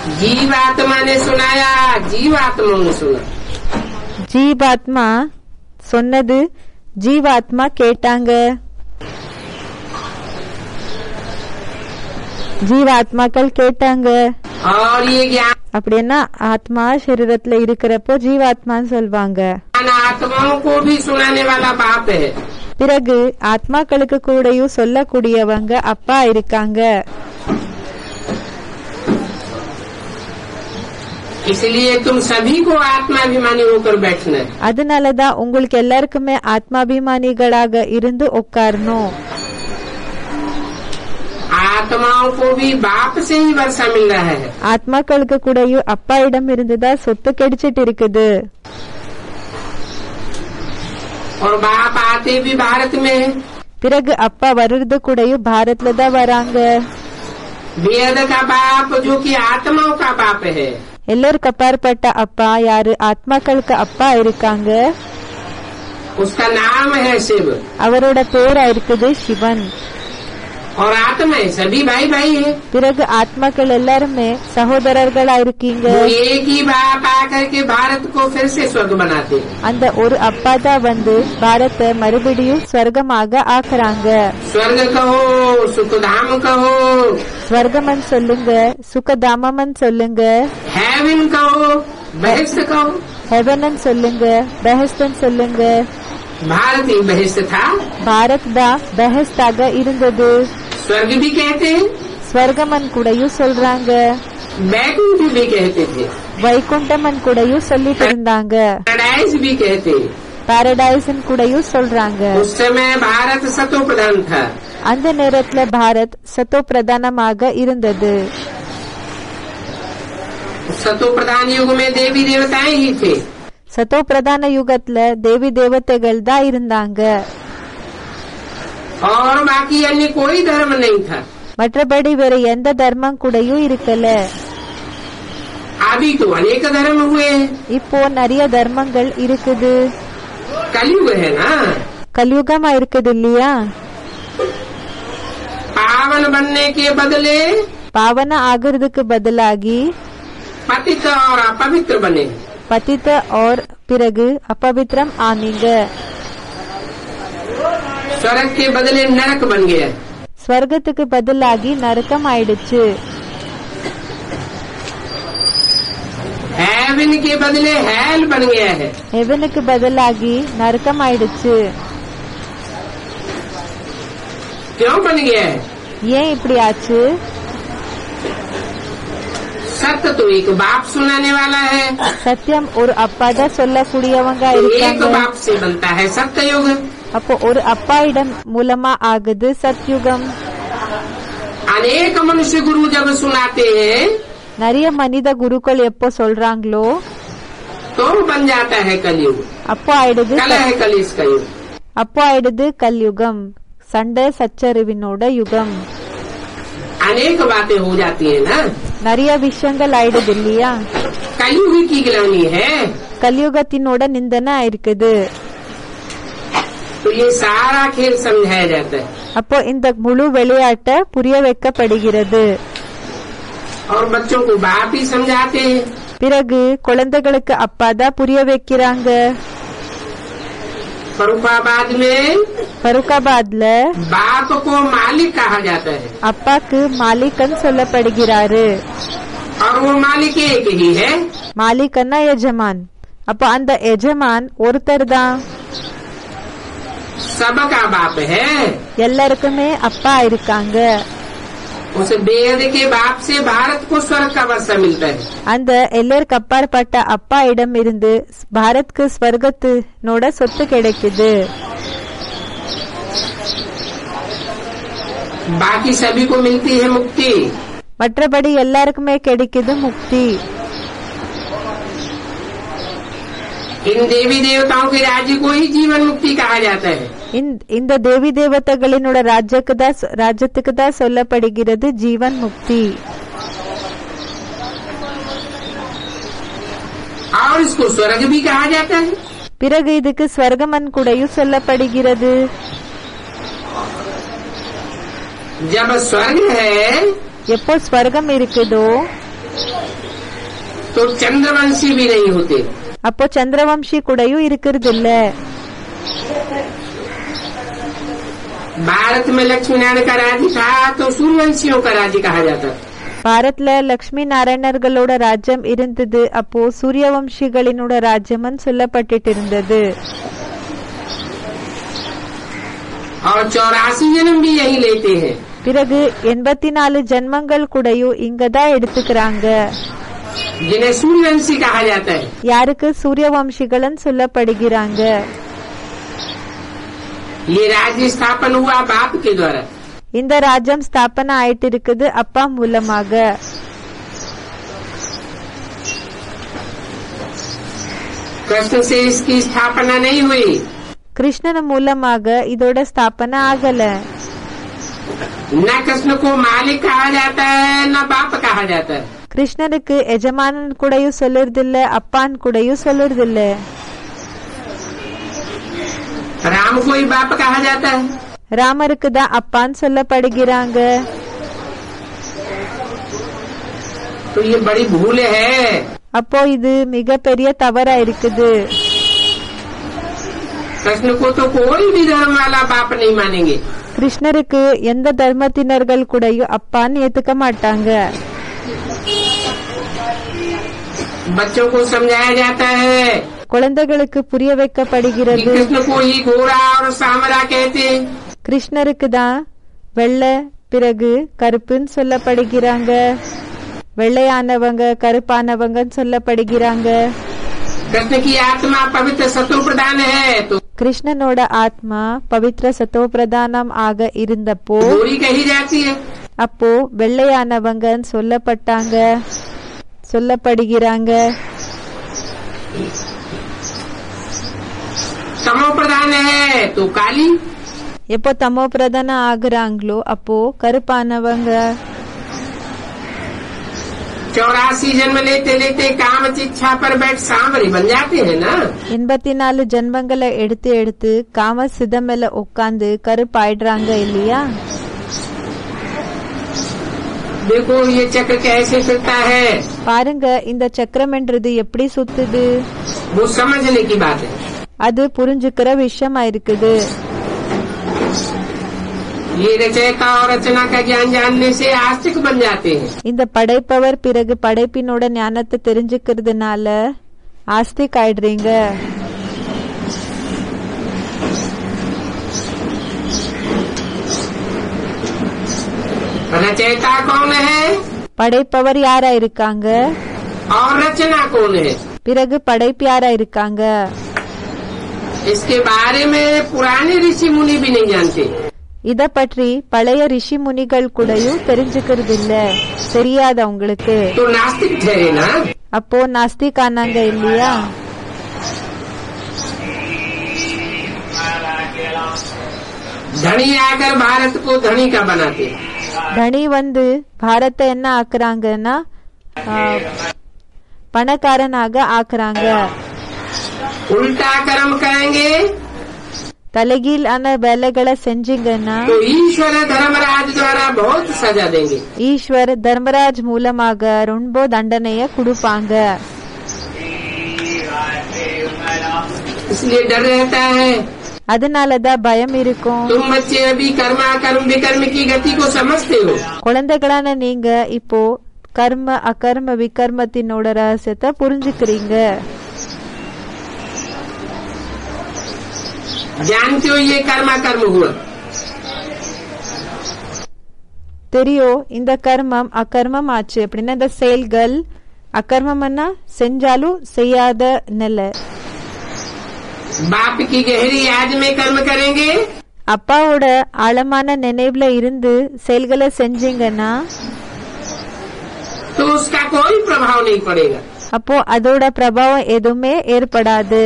जीवात्मा ने सुनाया, जीवात्मा ने सुना। ஜீவாத்மா சொன்னது ஜீவாத்மா கேட்டாங்க. ஜீவாத்மாக்கள் கேட்டாங்க. और ये ज्ञान அப்படின்னா ஆத்மா சரீரத்துல இருக்கிறப்போ ஜீவாத்மான்னு சொல்வாங்க. आत्माओं को भी सुनाने वाला बाप है। பிறகு ஆத்மாக்களுக்கு கூடயும் சொல்லக்கூடியவங்க அப்பா இருக்காங்க. इसलिए तुम सभी को आत्माभिमानी होकर बैठना है। அதனாலதான் உங்களுக்கு எல்லாருக்குமே ஆத்மாபிமானிகளாக இருந்து உட்காரணும். आत्माओं को भी बाप से ही वर्षा मिल रहा है। ஆத்மாக்களுக்கு கூடயும் அப்பா இடம் இருந்துதான் சொத்து கிடைச்சிட்டு இருக்குது. और बाप आते भी भारत में है। பிறகு அப்பா வர்றது கூடயும் பாரத்ல தான் வராங்க. वेद का बाप जो कि आत्माओं का बाप है। எல்லாருக்கு அப்பாற்பட்ட அப்பா யாரு? ஆத்மாக்களுக்கு அப்பா இருக்காங்க. उसका नाम है शिव। அவரோட பேரா இருக்குது சிவன். और आत्माएं सभी भाई भाई है। பிறகு ஆத்மாக்கள் எல்லாருமே சகோதரர்களா இருக்கீங்க. वो एक ही बाप आकर के भारत को फिर से स्वर्ग बनाते हैं। அந்த ஒரு அப்பா தான் வந்து பாரத்தை மறுபடியும் ஸ்வர்க்கமாக ஆக்குறாங்க. स्वर्ग कहो, सुखधाम कहो, ஸ்வர்கமன் சொல்லுங்க, சுகதாமமன் சொல்லுங்க, हेवन कहो, बहिष्ठ कहो। ஹெவனன் சொல்லுங்க, பெஹஸ்தன் சொல்லுங்க. भारत ही बहिष्ठ था। பாரத் தான் பெஹஸ்தாக இருந்தது. स्वर्ग भी कहते हैं, ஸ்வர்கமன் கூடயும் சொல்றாங்க, बैकुंठ भी कहते थे, வைகுண்டமன் கூடயும் சொல்லிட்டு இருந்தாங்க, पैराडाइज भी कहते हैं। பாரடைசன் கூடயும் சொல்றாங்க. उस समय भारत सतो प्रधान था। அந்த நேரத்துல பாரத் சத்தோ பிரதானமாக இருந்தது. सतो प्रधान युग में देवी देवताएं ही थे। சத்தோ பிரதான யுகத்துல தேவி தேவதைகள் தான் இருந்தாங்க. और बाकी अन्य कोई धर्म नहीं था। மற்றபடி வேற எந்த தர்மம் கூடயும் இருக்கல. अभी तो अनेक धर्म हुए हैं। இப்போ நிறைய தர்மங்கள் இருக்குது. कलयुग है ना। கலியுகமா இருக்குது இல்லையா? पावन बनने के बदले பாவன ஆகிறதுக்கு பதிலாகி पतित और अपवित्र बने। பதித்த और பிறகு अपवित्रम ஆனீங்க. स्वर्ग के बदले नरक बन गया। ஸ்வர்கத்துக்கு பதிலாகி நரகம் ஆயிடுச்சு. हेवन के बदले हेल बन गया है। ஹெவனுக்கு பதிலாகி நரகம் ஆயிடுச்சு. क्यों बन गया है? ஏன் இப்படி ஆச்சு? सत्य तो एक बाप सुनाने वाला है। சத்தியம் ஒரு அப்பா தான் சொல்லக்கூடியவங்க एक இருக்காங்க. बाप से बनता है सत्य युग। அப்போ ஒரு அப்பா இடம் மூலமா ஆகுது சத்யுகம். अनेक मनुष्य गुरु जब सुनाते हैं நிறைய மனித குருக்கள் எப்போ சொல்றாங்களோ तो बन जाता है कलयुग। அப்போ ஆயிடுது कलह कलेश का युग। அப்போ ஆயிடுது கல்யுகம், சண்டை சச்சரவினோட யுகம். अनेक बातें हो जाती है ना। நிறைய விஷயங்கள் ஆயிடுது இல்லையா? कलयुग की गिलानी है। கலியுகத்தினோட நிந்தனை இருக்குது. तो ये सारा खेल समझाया जाता है। அப்போ இந்த முழு விளையாட்ட புரிய வைக்கப்படுகிறது. और बच्चों को बाप ही समझाते हैं। பிறகு குழந்தைகளுக்கு அப்பா தான் புரிய வைக்கிறாங்க. फरुखाबाद में ஃபருக்காபாத்ல बाप को मालिक कहा जाता है। அப்பாக்கு மாலிகன் சொல்லப்படுகிறாரு. और वो मालिक एक ही है। மாலிகன்னா எஜமான். அப்போ அந்த எஜமான் ஒருத்தர் தான். सबका बाप है। எல்லாருக்குமே அப்பா இருக்காங்க. उस बेहद के बाप से भारत को स्वर्ग का वर्षा मिलता है। அந்த எல்லாருக்கு அப்பாற்பட்ட அப்பா இடம் இருந்து பாரத்க்கு ஸ்வர்கத்தினோட சொத்து கிடைக்குது. बाकी सभी को मिलती है मुक्ति। மற்றபடி எல்லாருக்குமே கிடைக்குது முக்தி. इन देवी देवताओं के राज्य को ही जीवन मुक्ति कहा जाता है। இந்த தேவி தேவதைகளினோட ராஜ்யத்துக்கு தான் சொல்லப்படுகிறது ஜீவன் முக்தி. और इसको स्वर्ग भी कहा जाता है। பிறகு இதுக்கு ஸ்வர்கமன் கூடயும் சொல்லப்படுகிறது. जब स्वर्ग है எப்போ ஸ்வர்கம் இருக்குதோ तो चंद्रवंशी भी नहीं होते। அப்போ சந்திரவம்சி கூடயும் இருக்கிறது இல்ல। भारत में लक्ष्मी नारायण का राज्य था तो सूर्यवंशियों का राज्य कहा जाता। பாரத்ல லட்சுமி நாராயணர்களோட ராஜ்யம் இருந்தது, அப்போ சூரியவம்சிகளினோட ராஜ்யம்னு சொல்லப்பட்டு இருந்தது। और 84 जन्म भी यही लेते हैं। பிறகு 84 ஜென்மங்கள் கூடயும் இங்கதான் எடுத்துக்கிறாங்க। जिन्हें सूर्यवंशी कहा जाता है। யாருக்கு சூரியவம்சிகள்னு சொல்லப்படுகிறாங்க। ये राज्य स्थापन हुआ बाप के द्वारा। இந்த ராஜ்யம் ஸ்தாபனை ஆயிட்டு இருக்குது அப்பா மூலமாக। कृष्ण से इसकी स्थापना नहीं हुई। கிருஷ்ணன் மூலமாக இதோட ஸ்தாபனை ஆகல। न कृष्ण को मालिक कहा जाता है न बाप कहा जाता है। கிருஷ்ணனுக்கு எஜமானன் கூடயும் சொல்லுறது இல்ல, அப்பான் கூடயும் சொல்லுறது இல்ல। राम को ही बाप कहा जाता है। ராமருக்கு தான் அப்பான்னு சொல்லப்படுகிறாங்க। तो ये बड़ी भूल है। அப்போ இது மிகப்பெரிய தவறா இருக்குது। कृष्ण को तो कोई भी धर्म वाला बाप नहीं मानेंगे। கிருஷ்ணருக்கு எந்த தர்மத்தினர்கள் கூடயும் அப்பான்னு ஏத்துக்க மாட்டாங்க। बच्चों को समझाया जाता है குழந்தைகளுக்கு புரிய कि வைக்கப்படுகிறது कृष्ण को ही गोरा और सामरा कहते हैं। கிருஷ்ணருக்கு தான் வெள்ளை பிறகு கருப்புன்னு சொல்லப்படுகிறாங்க, வெள்ளையானவங்க கருப்பானவங்கன்னு சொல்லப்படுகிறாங்க। कृष्ण की आत्मा पवित्र सतो प्रधान है तो கிருஷ்ணனோட ஆத்மா பவித்ர சத்தோ பிரதானம் ஆக இருந்தப்போ गोरी कही जाती है। அப்போ வெள்ளையானவங்கன்னு சொல்லப்படுகிறாங்க। तमो प्रधान है तो काली। எப்போ தமோ பிரதானம் ஆகுறாங்களோ அப்போ கருப்பானவங்க। 84 जन्म लेते लेते काम इच्छा पर बैठ सांवरी बन जाते हैं ना। 84 ஜென்மங்களை எடுத்து எடுத்து காம சிதம் மேல உட்கார்ந்து கருப்பாயிடுறாங்க இல்லையா। देखो ये चक्र कैसे फिरता है। பாருங்க இந்த சக்கரம் என்றது எப்படி சுத்துது। वो समझने की बात है। அது புரிஞ்சுக்கிற விஷயமா இருக்குது। ये रचयिता और रचना का ज्ञान जानने से आस्तिक बन जाते हैं। இந்த படைப்பவர் பிறகு படைப்பினோட ஞானத்தை தெரிஞ்சுக்கிறதுனால ஆஸ்திக் ஆயிடுறீங்க। रचयिता कौन है படைப்பவர் யாரா இருக்காங்க, और रचना कौन है, பிறகு படைப்பு யாரா இருக்காங்க, इसके बारे में पुराने ऋषि मुनि भी नहीं जानते। இத பற்றி பழைய ரிஷி முனிகள் கூடயும் தெரிஞ்சுக்கிறது இல்ல, தெரியாத உங்களுக்கு। तो नास्तिक ठहरे ना। அப்போ நாஸ்திக் ஆனாங்க இல்லையா। धनी आकर भारत को धनी का बनाते। தனி வந்து பாரத்தை என்ன ஆக்குறாங்கன்னா பணக்காரனாக ஆக்குறாங்க। उल्टा कर्म करेंगे தலைகீழான வேலைகளை செஞ்சீங்கன்னா तो ईश्वर धर्मराज द्वारा बहुत सजा देंगे। ஈஸ்வர் தர்மராஜ் மூலமாக ரொம்ப தண்டனைய கொடுப்பாங்க। इसलिए डर रहता है। அதனாலதான் பயம் இருக்கும்। तुम बच्चे अभी कर्मा कर्म विकर्म की गति को समझते हो। குழந்தைகளான நீங்க இப்போ கர்ம அகர்ம விகர்மத்தினோட ரகசியத்தை புரிஞ்சுக்கிறீங்க। जानते हो ये कर्मा कर्म हुआ। தெரியும் இந்த கர்மம் அகர்மம் ஆச்சு அப்படின்னா இந்த செயல்கள் அகர்மம்னா செஞ்சாலும் செய்யாத நிலை। बाप की गहरी याद में कर्म करेंगे அப்பாவோட ஆழமான நினைவுல இருந்து செயல்களை செஞ்சீங்கன்னா तो उसका कोई प्रभाव नहीं पड़ेगा। அப்போ அதோட பிரபாவம் எதுவுமே ஏற்படாது,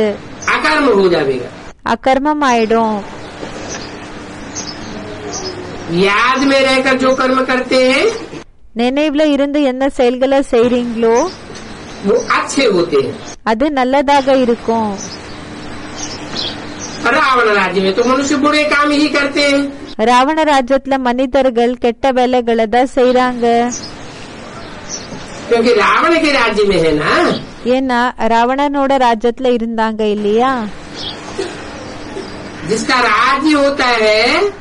अकर्म हो जाएगा। அகர்மம் ஆயிடும்। याद में रहकर जो कर्म करते हैं நினைவுல இருந்து என்ன செயல்களை செய்றீங்களோ वो अच्छे होते हैं। அது நல்லதாக இருக்கும்। रावण राज्य में तो मनुष्य बुरे काम ही करते हैं। ராவண ராஜ்யத்துல மனிதர்கள் கெட்ட வேலைகளை தான் செய்றாங்க। क्योंकि रावण के राज्य में है ना। ஏன்னா ராவணனோட ராஜ்யத்துல இருந்தாங்க இல்லையா? जिसका राज्य होता है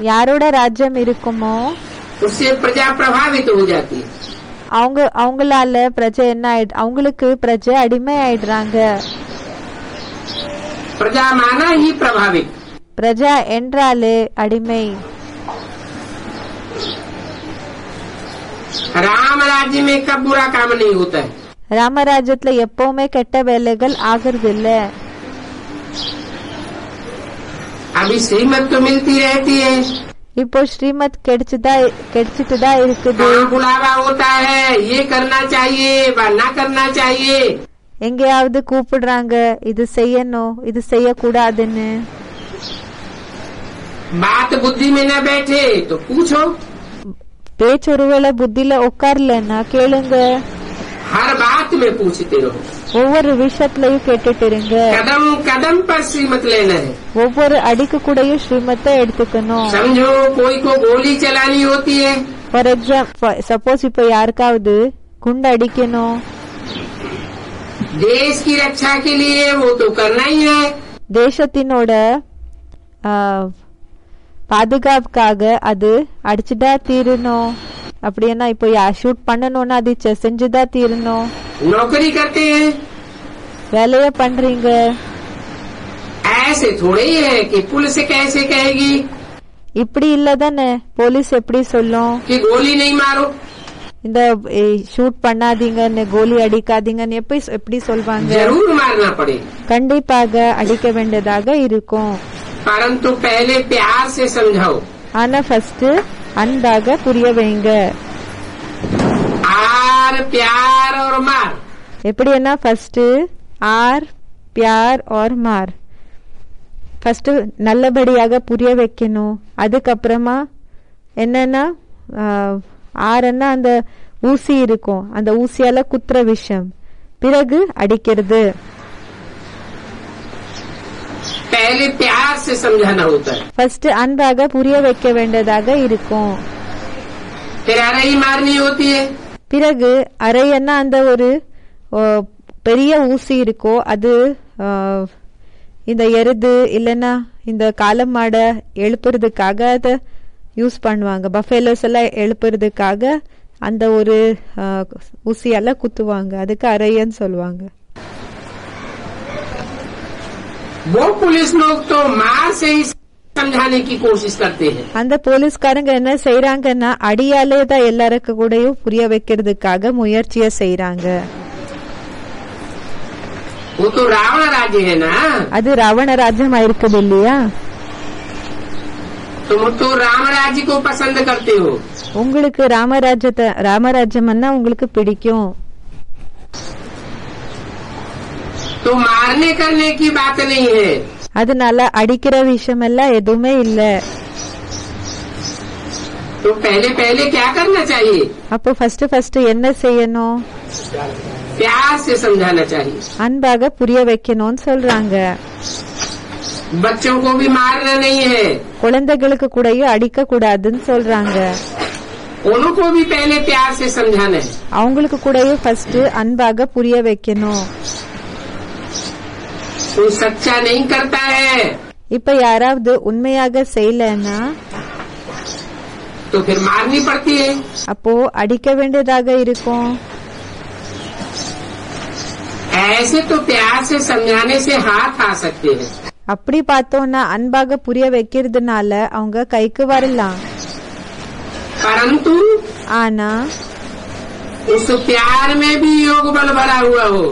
யாரோட ராஜ்யம் இருக்குமோ उससे प्रजा प्रभावित हो जाती है। அவங்களால பிரஜை என்ன அவங்களுக்கு பிரஜை அடிமை ஆயிடுறாங்க। प्रजा माना ही प्रभावित। பிரஜா என்றாலே அடிமை। राम राज्य में कब बुरा काम नहीं होता है। ராமராஜ்யத்துல எப்பவுமே கெட்ட வேலைகள் ஆகுறது இல்ல। अभी श्रीमत तो मिलती रहती है। இப்போ ஸ்ரீமத் கிடைச்சிட்டுதா இருக்குது। बुलावा होता है, ये करना चाहिए व ना करना चाहिए। எங்கேயாவது கூப்பிடுறாங்க, இது செய்யணும் இது செய்யக்கூடாதுன்னு। बात बुद्धि में न बैठे तो पूछो। பேச்சு ஒருவேளை புத்தியில உட்கார்லன்னா கேளுங்க। हर बात में पूछते रहो। ஒவ்வொரு விஷயத்திலையும் கேட்டுட்டு இருங்க। कदम कदम पर श्रीमत लेना है। ஒவ்வொரு அடிக்கு கூடயும் ஸ்ரீமத்தை எடுத்துக்கணும்। समझो कोई को गोली चलानी होती है। ஃபார் எக்ஸாம்பிள் சப்போஸ் இப்ப யாருக்காவது குண்டு அடிக்கணும், देश की रक्षा के लिए वो तो करना ही है। தேசத்தினோட பாதுகாப்புக்காக அது அடிச்சுதா தீரணும்। அப்படின்னா இப்போ ஷூட் பண்ணணும்னா அது செஞ்சுதா தீரணும்। नौकरी करते हैं, வேலைய பண்றீங்க, ऐसे थोड़े ही है कि पुलिस कैसे कहेगी இப்படி இல்லதானே போலீஸ் எப்படி சொல்லும் कि गोली नहीं मारो, இந்த ஷூட் பண்ணாதீங்கன்னு கோலி அடிக்காதீங்கன்னு எப்படி சொல்வாங்க? जरूर मारना पड़ेगा। கண்டிப்பாக அடிக்க வேண்டியதாக இருக்கும்। परंतु पहले प्यार से समझाओ। ஆனா ஃபர்ஸ்ட் அன்பாக புரிய வைங்க। आर प्यार और मार। எப்படின்னா ஃபர்ஸ்ட் ஆர் பியார் और மார், ஃபர்ஸ்ட் நல்லபடியாக புரிய வைக்கணும்। அதுக்கப்புறமா என்னன்னா ஆறுன்னா அந்த ஊசி இருக்கும், அந்த ஊசியால குத்துற விஷயம், பிறகு அடிக்கிறது। पहले प्यार से समझाना होता है, ஃபர்ஸ்ட் அன்பாக புரிய வைக்க வேண்டியதாக இருக்கும்। फिर अरई मारनी होती है। பிறகு அரையன்னா அந்த ஒரு பெரிய ஊசி இருக்கும், அது இந்த எருது இல்லைன்னா இந்த காலம் மாடை எழுப்புறதுக்காக அதை யூஸ் பண்ணுவாங்க। பஃபேலோஸ் எல்லாம் எழுப்புறதுக்காக அந்த ஒரு ஊசியால குத்துவாங்க, அதுக்கு அரையன்னு சொல்லுவாங்க। वो पुलिस लोग तो मार से ही समझाने की कोशिश करते हैं। அந்த போலீஸ்காரங்க என்ன செய்யறாங்கன்னா அடியாலே தான் எல்லாருக்கும் கூடயும் புரிய வைக்கிறதுக்காக முயற்சியை செய்யறாங்க। वो तो रावण राज्य है ना। அது ராவண ராஜ்யம் இருக்குது இல்லையா? तुम तो राम राज्य को पसंद करते हो। உங்களுக்கு ராமராஜ்யம்னா உங்களுக்கு பிடிக்கும்। तो मारने करने की बात नहीं है। அதனால அடிக்கிற விஷயம் எல்லாம் எதுவுமே இல்ல। तो पहले पहले क्या करना चाहिए? அப்போ ஃபர்ஸ்ட் என்ன செய்யணும்? प्यार से समझाना चाहिए। அன்பாக புரிய வைக்கணும்னு சொல்றாங்க। बच्चों को भी मारना नहीं है। குழந்தைகளுக்கு கூடயும் அடிக்க கூடாதுன்னு சொல்றாங்க। उनको भी पहले प्यार से समझाना है। அவங்களுக்கு கூடயும் ஃபர்ஸ்ட் அன்பாக புரிய வைக்கணும்। कोई सच्चा नहीं करता है இப்ப யாராவது உண்மையாக செய்யலன்னா तो फिर मारनी पड़ती है। அப்போ அடிக்க வேண்டியதாக இருக்கும்। ऐसे तो प्यार से समझाने से हाथ आ सकते हैं। அப்படி பார்த்தோம்னா அன்பாக புரிய வைக்கிறதுனால அவங்க கைக்கு வரலாம்। परंतु ஆனா उस प्यार में भी योग बल भरा हुआ हो।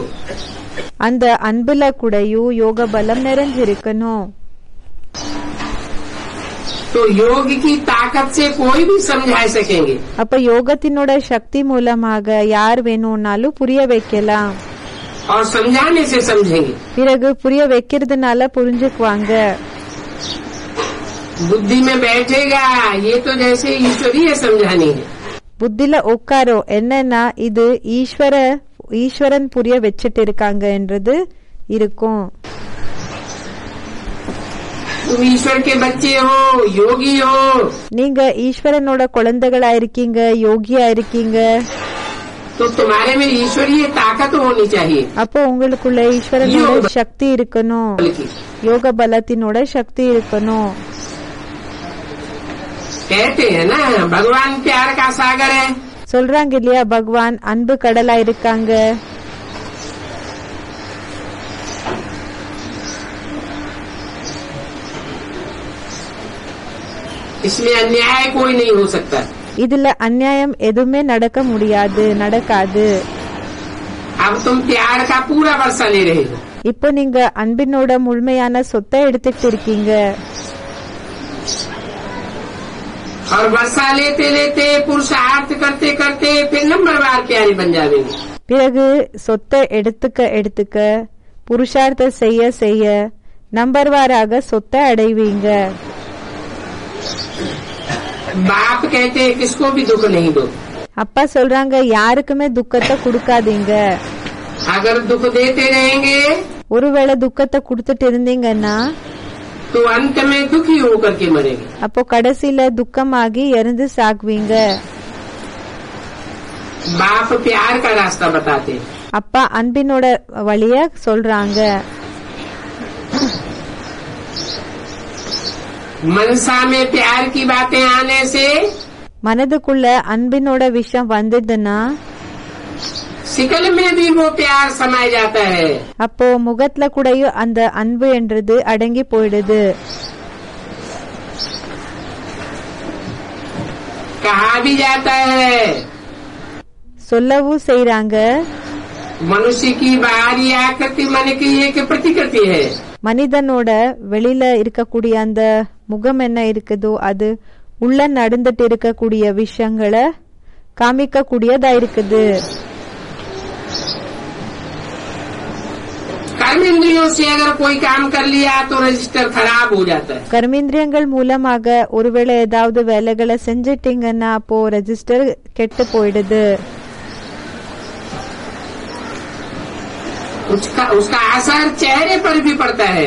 அந்த அன்புல கூடயும் யோக பலம் நிறைஞ்சிருக்கணும்। तो योग की ताकत से कोई भी समझा सकेंगे। அப்ப யோகத்தினோட சக்தி மூலமாக யார் வேணும்னாலும் புரிய வைக்கலாம்। और समझाने से समझेंगे। பிறகு புரிய வைக்கிறதுனால புரிஞ்சுக்குவாங்க। बुद्धि में बैठेगा, ये तो जैसे ईश्वरीय समझानी है। புத்தில உட்காரோ என்னன்னா இது ஈஸ்வரன் புரிய வச்சிட்டு இருக்காங்க என்றது இருக்கும்। तुम ईश्वर के बच्चे हो, योगी हो। நீங்க ஈஸ்வரனோட குழந்தைகளா இருக்கீங்க, யோகியா இருக்கீங்க। तो तुम्हारे में ईश्वरीय ताकत होनी चाहिए। அப்போ உங்களுக்குள்ள ஈஸ்வரனோட சக்தி இருக்கணும், बल्कि யோக பலத்தினோட சக்தி இருக்கணும். कहते हैं ना भगवान प्यार का सागर है। சொல்றாங்க இல்லையா, பகவான் அன்பு கடலா இருக்காங்க. इसमें अन्याय कोई नहीं हो सकता। இதுல அநியாயம் எதுவுமே நடக்க முடியாது, நடக்காது. अब तुम प्यार का पूरा वर्षा ले रहे हो। இப்போ நீங்க அன்பினோட முழுமையான சொத்தை எடுத்துட்டு இருக்கீங்க. और वर्षा लेते लेते पुरुषार्थ करते करते फिर नंबरवार प्यारे बन जाएंगे। பிறகு சொத்தை எடுத்துக்க எடுத்துக்க புருஷார்த்தம் செய்ய செய்ய நம்பர்வாராக சொத்தை அடைவீங்க. बाप कहते हैं किसको भी दुख नहीं दो। அப்பா சொல்றாங்க யாருக்குமே துக்கத்தை கொடுக்காதீங்க. अगर दुख देते रहेंगे ஒருவேளை துக்கத்தை கொடுத்துட்டு இருந்தீங்கன்னா तो अंत में दुखी होकर के मरेंगे। அப்போ கடைசியில துக்கமாகி இறந்து சாகுவீங்க. बाप प्यार का रास्ता बताते हैं। அப்பா அன்பினோட வழிய சொல்றாங்க. मनसा में प्यार की बातें आने से மனதுக்குள்ள அன்பினோட விஷயம் வந்ததுன்னா शिकल में भी वो प्यार समाया जाता है। அப்போ முகத்துல கூடயும் அந்த அன்பு என்றது அடங்கி போயிடுது. कहा भी जाता है சொல்லவும் செய்றாங்க, मनुष्य की बाहरी आकृति मन की एक प्रतिकृति है। மனிதனோட வெளியில இருக்கக்கூடிய அந்த முகம் என்ன இருக்குதோ அது உள்ள நடந்துட்டு இருக்கக்கூடிய விஷயங்களை காமிக்க கூடியதா இருக்குது. कर्मेंद्रियों से अगर कोई काम कर लिया तो रजिस्टर खराब हो जाता है। கர்மேந்திரியங்கள் மூலமாக ஒருவேளை ஏதாவது வேலைகளை செஞ்சிட்டீங்கன்னா அப்போ ரெஜிஸ்டர் கெட்டு போயிடுது. उसका असर चेहरे पर भी पड़ता है।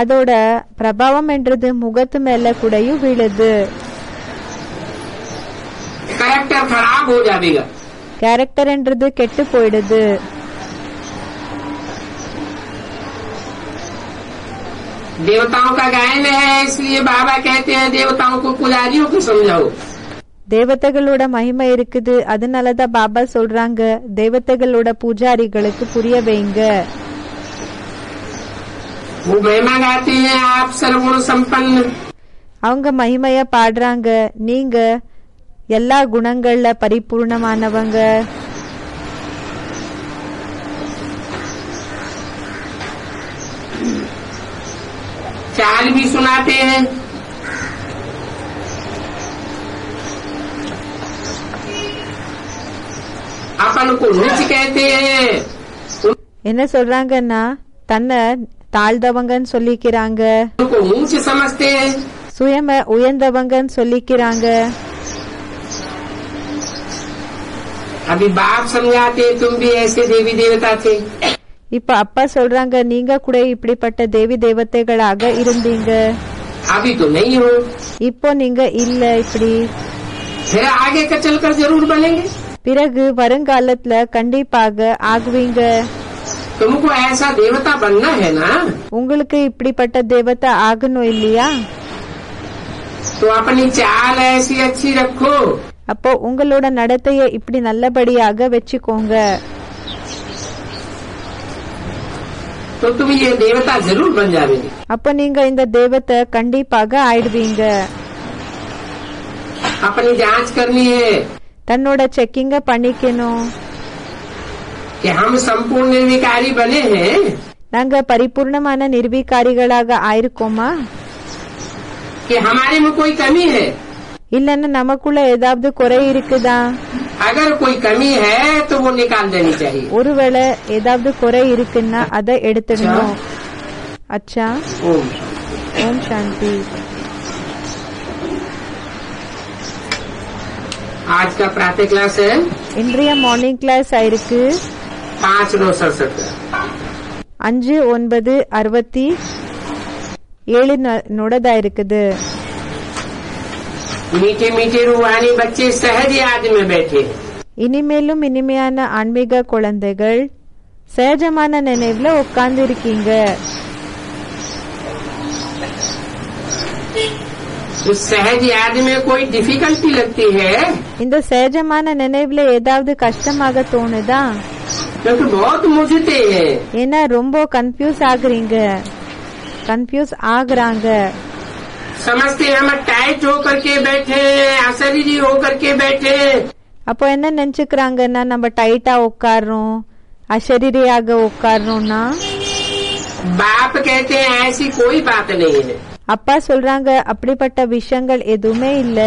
அதோட பிரபாவம் என்றது முகத்து மேல கூடயும் விழுது. कैरेक्टर खराब हो जाएगा। கேரக்டர் என்றது கெட்டு போயிடுது. देवताओं का गायन है, इसलिए बाबा कहते हैं देवताओं को पुजारियों को समझाओ। தேவதைகளோட மகிமை இருக்குது, அதனாலதான் பாபா சொல்றாங்க தேவதைகளோட பூஜாரிகளுக்கு புரிய வைங்க. वो महिमा गाते हैं आप सर्वगुण संपन्न। அவங்க மகிமைய பாடுறாங்க, நீங்க எல்லா குணங்கள்ல பரிபூர்ணமானவங்க. चाल भी सुनाते हैं। अपन को नीच कहते हैं। என்ன சொல்றாங்கன்னா தன்னை தாழ்ந்தவங்கன்னு சொல்லிக்கிறாங்க, उनको ऊंच समझते हैं। சுயம உயர்ந்தவங்கன்னு சொல்லிக்கிறாங்க. अभी बाप समझाते तुम भी ऐसे देवी देवता थे। இப்ப அப்பா சொல்றாங்க நீங்க கூட இப்படிப்பட்ட தேவி தேவதைகளாக இருந்தீங்க, अभी तो नहीं हो, இப்போ நீங்க இல்ல இப்படி. फिर आगे का चलकर जरूर बनेंगे। பிறகு வருங்காலத்துல கண்டிப்பாக ஆகுவீங்க. तुमको ऐसा देवता बनना है ना, உங்களுக்கு இப்படிப்பட்ட தேவதை ஆகணும் இல்லையா? तो अपनी चाल ऐसी अच्छी रखो। அப்போ உங்களோட நடத்தைய இப்படி நல்லபடியாக வச்சுக்கோங்க. तो तुम ये देवता जरूर बन जाओगे। அப்ப நீங்க இந்த தேவத்தை கண்டிப்பாக ஆயிடுவீங்க. अपनी जांच करनी है தன்னோட செக்கிங்க பண்ணிக்கணும். कि हम संपूर्ण निर्विकारी बने हैं, நாங்க பரிபூர்ணமான நிர்வீகாரிகளாக ஆயிருக்கோமா, कि हमारे में कोई कमी है। இல்லன்னா நமக்குள்ள ஏதாவது குறை இருக்குதா? अगर कोई कमी है तो वो निकाल देनी चाहिए। ஒருவேளை ஏதாவது குறை இருக்குன்னா அதை எடுத்துடணும். அச்சா, ओम ஓம் சாந்தி. आज का प्रातः क्लास है இன்றைய மார்னிங் கிளாஸ் ஆயிருக்கு 5:67। 5:9:67 நொடதா இருக்குது. मीठे मीठे रूहानी बच्चे सहज याद में बैठे। இனிமேலும் இனிமையான ஆன்மீக குழந்தைகள் சகஜமான நினைவுல உட்கார்ந்து இருக்கீங்க. तो सहज याद में कोई डिफिकल्टी लगती है இந்த சகஜமான நினைவுல ஏதாவது கஷ்டமாக தோணுதா? क्योंकि बहुत मुझते हैं ஏன்னா ரொம்ப கன்ஃபியூஸ் ஆகுறாங்க. समझते हम टाइट होकर के बैठे अशरीरी होकर के बैठे அப்போ என்ன நினைச்சுக்கிறாங்கன்னா நம்ம டைட்டா உட்கார்றோம், அசரீரியாக உட்கார்றோம்னா. बाप कहते हैं ऐसी कोई बात नहीं है அப்பா சொல்றாங்க அப்படிப்பட்ட விஷயங்கள் எதுவுமே இல்ல.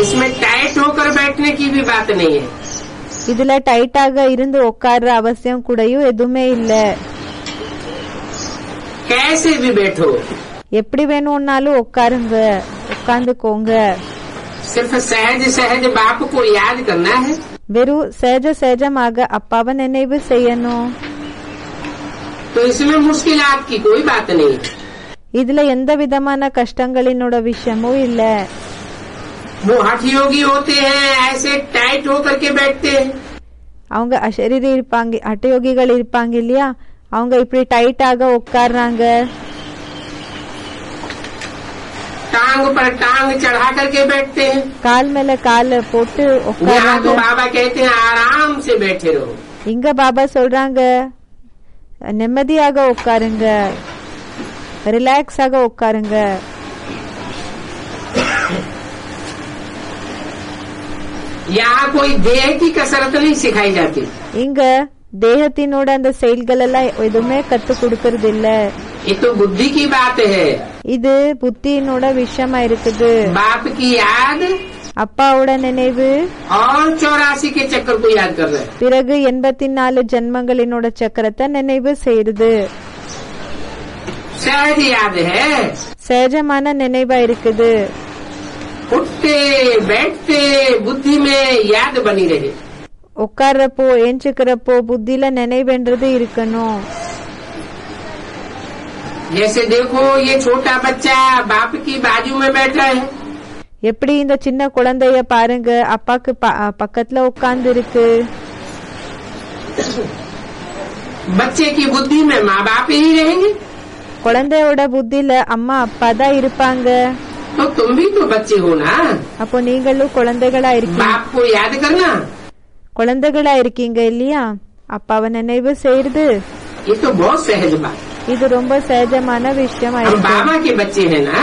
इसमें टाइट होकर बैठने की भी बात नहीं है இதுல டைட்டாக இருந்து உட்கார்ற அவசியம் கூடயும் எதுவுமே இல்ல. कैसे भी बैठो எப்படி வேணும்னாலும் உட்காருங்க, உட்கார்ந்துக்கோங்க. सिर्फ सहज सहज बाप को याद करना है வெறும் சகஜமாக அப்பாவை நினைவு செய்யணும். तो इसमें मुश्किलात की कोई बात नहीं. இதுல எந்த விதமான கஷ்டங்களினோட விஷயமும் இல்ல. वो हठ योगी होते हैं ऐसे टाइट होकर के बैठते हैं அவங்க அசரீரி இருப்பாங்க, ஹட்டயோகிகள் இருப்பாங்க இல்லையா, அவங்க இப்படி டைட்டாக உட்கார்றாங்க. टांग पर टांग चढ़ा करके बैठते हैं. கால் மேல கால போட்டு यहाँ तो உட்கார்றாங்க. बाबा कहते हैं आराम से बैठे रहो. இங்க பாபா சொல்றாங்க நிம்மதியாக உட்காருங்க, ரிலாக்ஸாக உட்காருங்க. यहाँ कोई देह की कसरत नहीं सिखाई जाती. இங்க தேகத்தினோட அந்த செயல்கள் எல்லாம் எதுவுமே கத்து கொடுக்கறது இல்ல. ये तो बुद्धि की बात है. இது புத்தியினோட விஷயமா இருக்குது. बाप की याद அப்பாவோட நினைவு और 84 के चक्कर को याद कर रहे हैं. பிறகு 84 ஜென்மங்களினோட சக்கரத்தை நினைவு செய்யுது. सहज याद है. சகஜமான நினைவா இருக்குது. उठते बैठते बुद्धि में याद बनी रहे. உட்கார்றப்போ ஏஞ்சுக்கிறப்போ புத்தியில நினைவுன்றது இருக்கணும். जैसे देखो ये छोटा बच्चा बाप की बाजू में बैठा है. எப்படி இந்த சின்ன குழந்தைய பாருங்க, அப்பாக்கு பக்கத்துல உட்கார்ந்து இருக்கு. बच्चे की बुद्धि में माँ बाप ही रहेंगे. குழந்தையோட புத்தியில அம்மா அப்பா தான் இருப்பாங்க. तो तुम भी तो बच्चे हो ना. அப்போ நீங்களும் குழந்தைகளா இருக்கீங்க, बाप को याद करना குழந்தைகளா இருக்கீங்க இல்லையா. அப்பாவை நினைவு செய்யறது ये तो बहुत सहज बात. இது ரொம்ப சகஜமான விஷயமா हम இருக்கு. बाबा के बच्चे हैं ना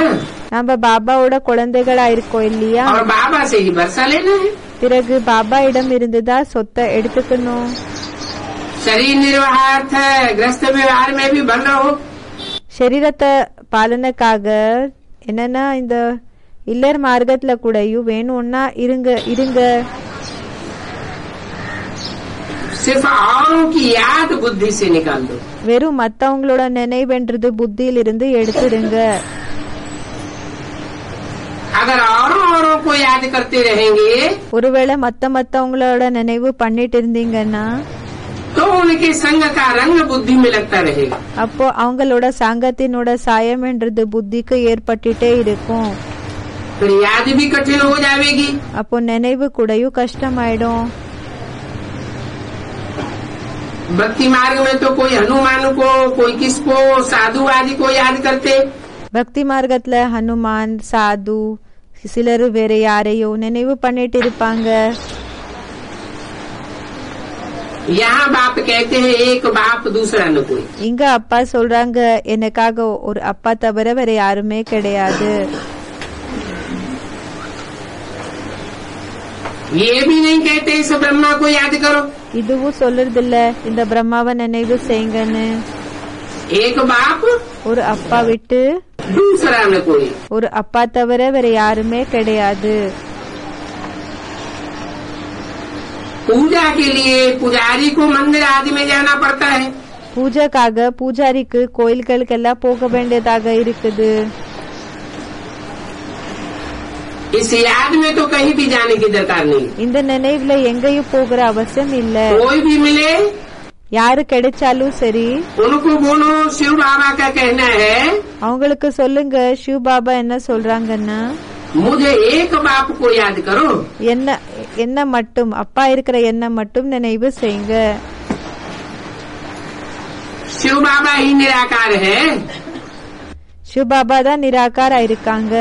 நம்ம பாபாவோட குழந்தைகளா இருக்கோம் இல்லையா. और बाबा से ही वर्षा लेना है. பிறகு பாபா இடம் இருந்துதான் சொத்தை எடுத்துக்கணும். शरीर निर्वाहार्थ ग्रस्त व्यवहार में भी बन रहो. சரீரத்தை பாலனைக்காக என்னன்னா இந்த இல்லர் மார்க்கத்துல கூடயும் வேணும்னா இருங்க. सिर्फ औरों की याद बुद्धि से निकाल दो. வெறும் மத்தவங்களோட நினைவுன்றது புத்தியில இருந்து எடுத்துடுங்க. अगर औरों को याद करते रहेंगे ஒருவேளை மத்தவங்களோட நினைவு பண்ணிட்டு இருந்தீங்கன்னா तो उनके संग का रंग बुद्धि में लगता रहेगा. அப்போ அவங்களோட சாங்கத்தினோட சாயம்ன்றது புத்திக்கு ஏற்பட்டுட்டே இருக்கும். फिर याद भी कठिन हो जाएगी. அப்போ நினைவு கூடயும் கஷ்டமாயிடும். भक्ति मार्ग में तो कोई हनुमान को कोई किसको साधु आदि को याद करते. பக்தி மார்க்கத்துல ஹனுமான், சாது, சிலர் வேற யாரையோ நினைவு பண்ணிட்டு இருப்பாங்க. यहाँ बाप कहते हैं एक बाप दूसरा न कोई. இங்க அப்பா சொல்றாங்க எனக்காக ஒரு அப்பா தவிர வேற யாருமே கிடையாது. ये भी नहीं कहते इस ब्रह्मा को याद करो. இதுவும் சொல்றது இல்ல இந்த பிரம்மாவை நினைவு செய்யுங்கன்னு. एक बाप ஒரு அப்பா விட்டு दूसरा न कोई. ஒரு அப்பா தவிர வேற யாருமே கிடையாது. पूजा के लिए पुजारी को मंदिर आदि में जाना पड़ता है. பூஜைக்காக பூஜாரிக்கு கோயில்களுக்கெல்லாம் போக வேண்டியதாக இருக்குது. इस याद में तो कहीं भी जाने की दरकार नहीं. இந்த நினைவுல எங்கேயும் போகிற அவசியம் இல்ல. कोई भी मिले யாரு கிடைச்சாலும் சரி उनको बोलो शिव बाबा का कहना है அவங்களுக்கு சொல்லுங்க சிவ பாபா என்ன சொல்றாங்கன்னா मुझे एक बाप को याद करो। என்ன மட்டும் அப்பா இருக்கிற என்ன மட்டும் நினைவு செய்யுங்க. शिव बाबा ही निराकार है சிவ பாபா தான் நிராகாரா இருக்காங்க.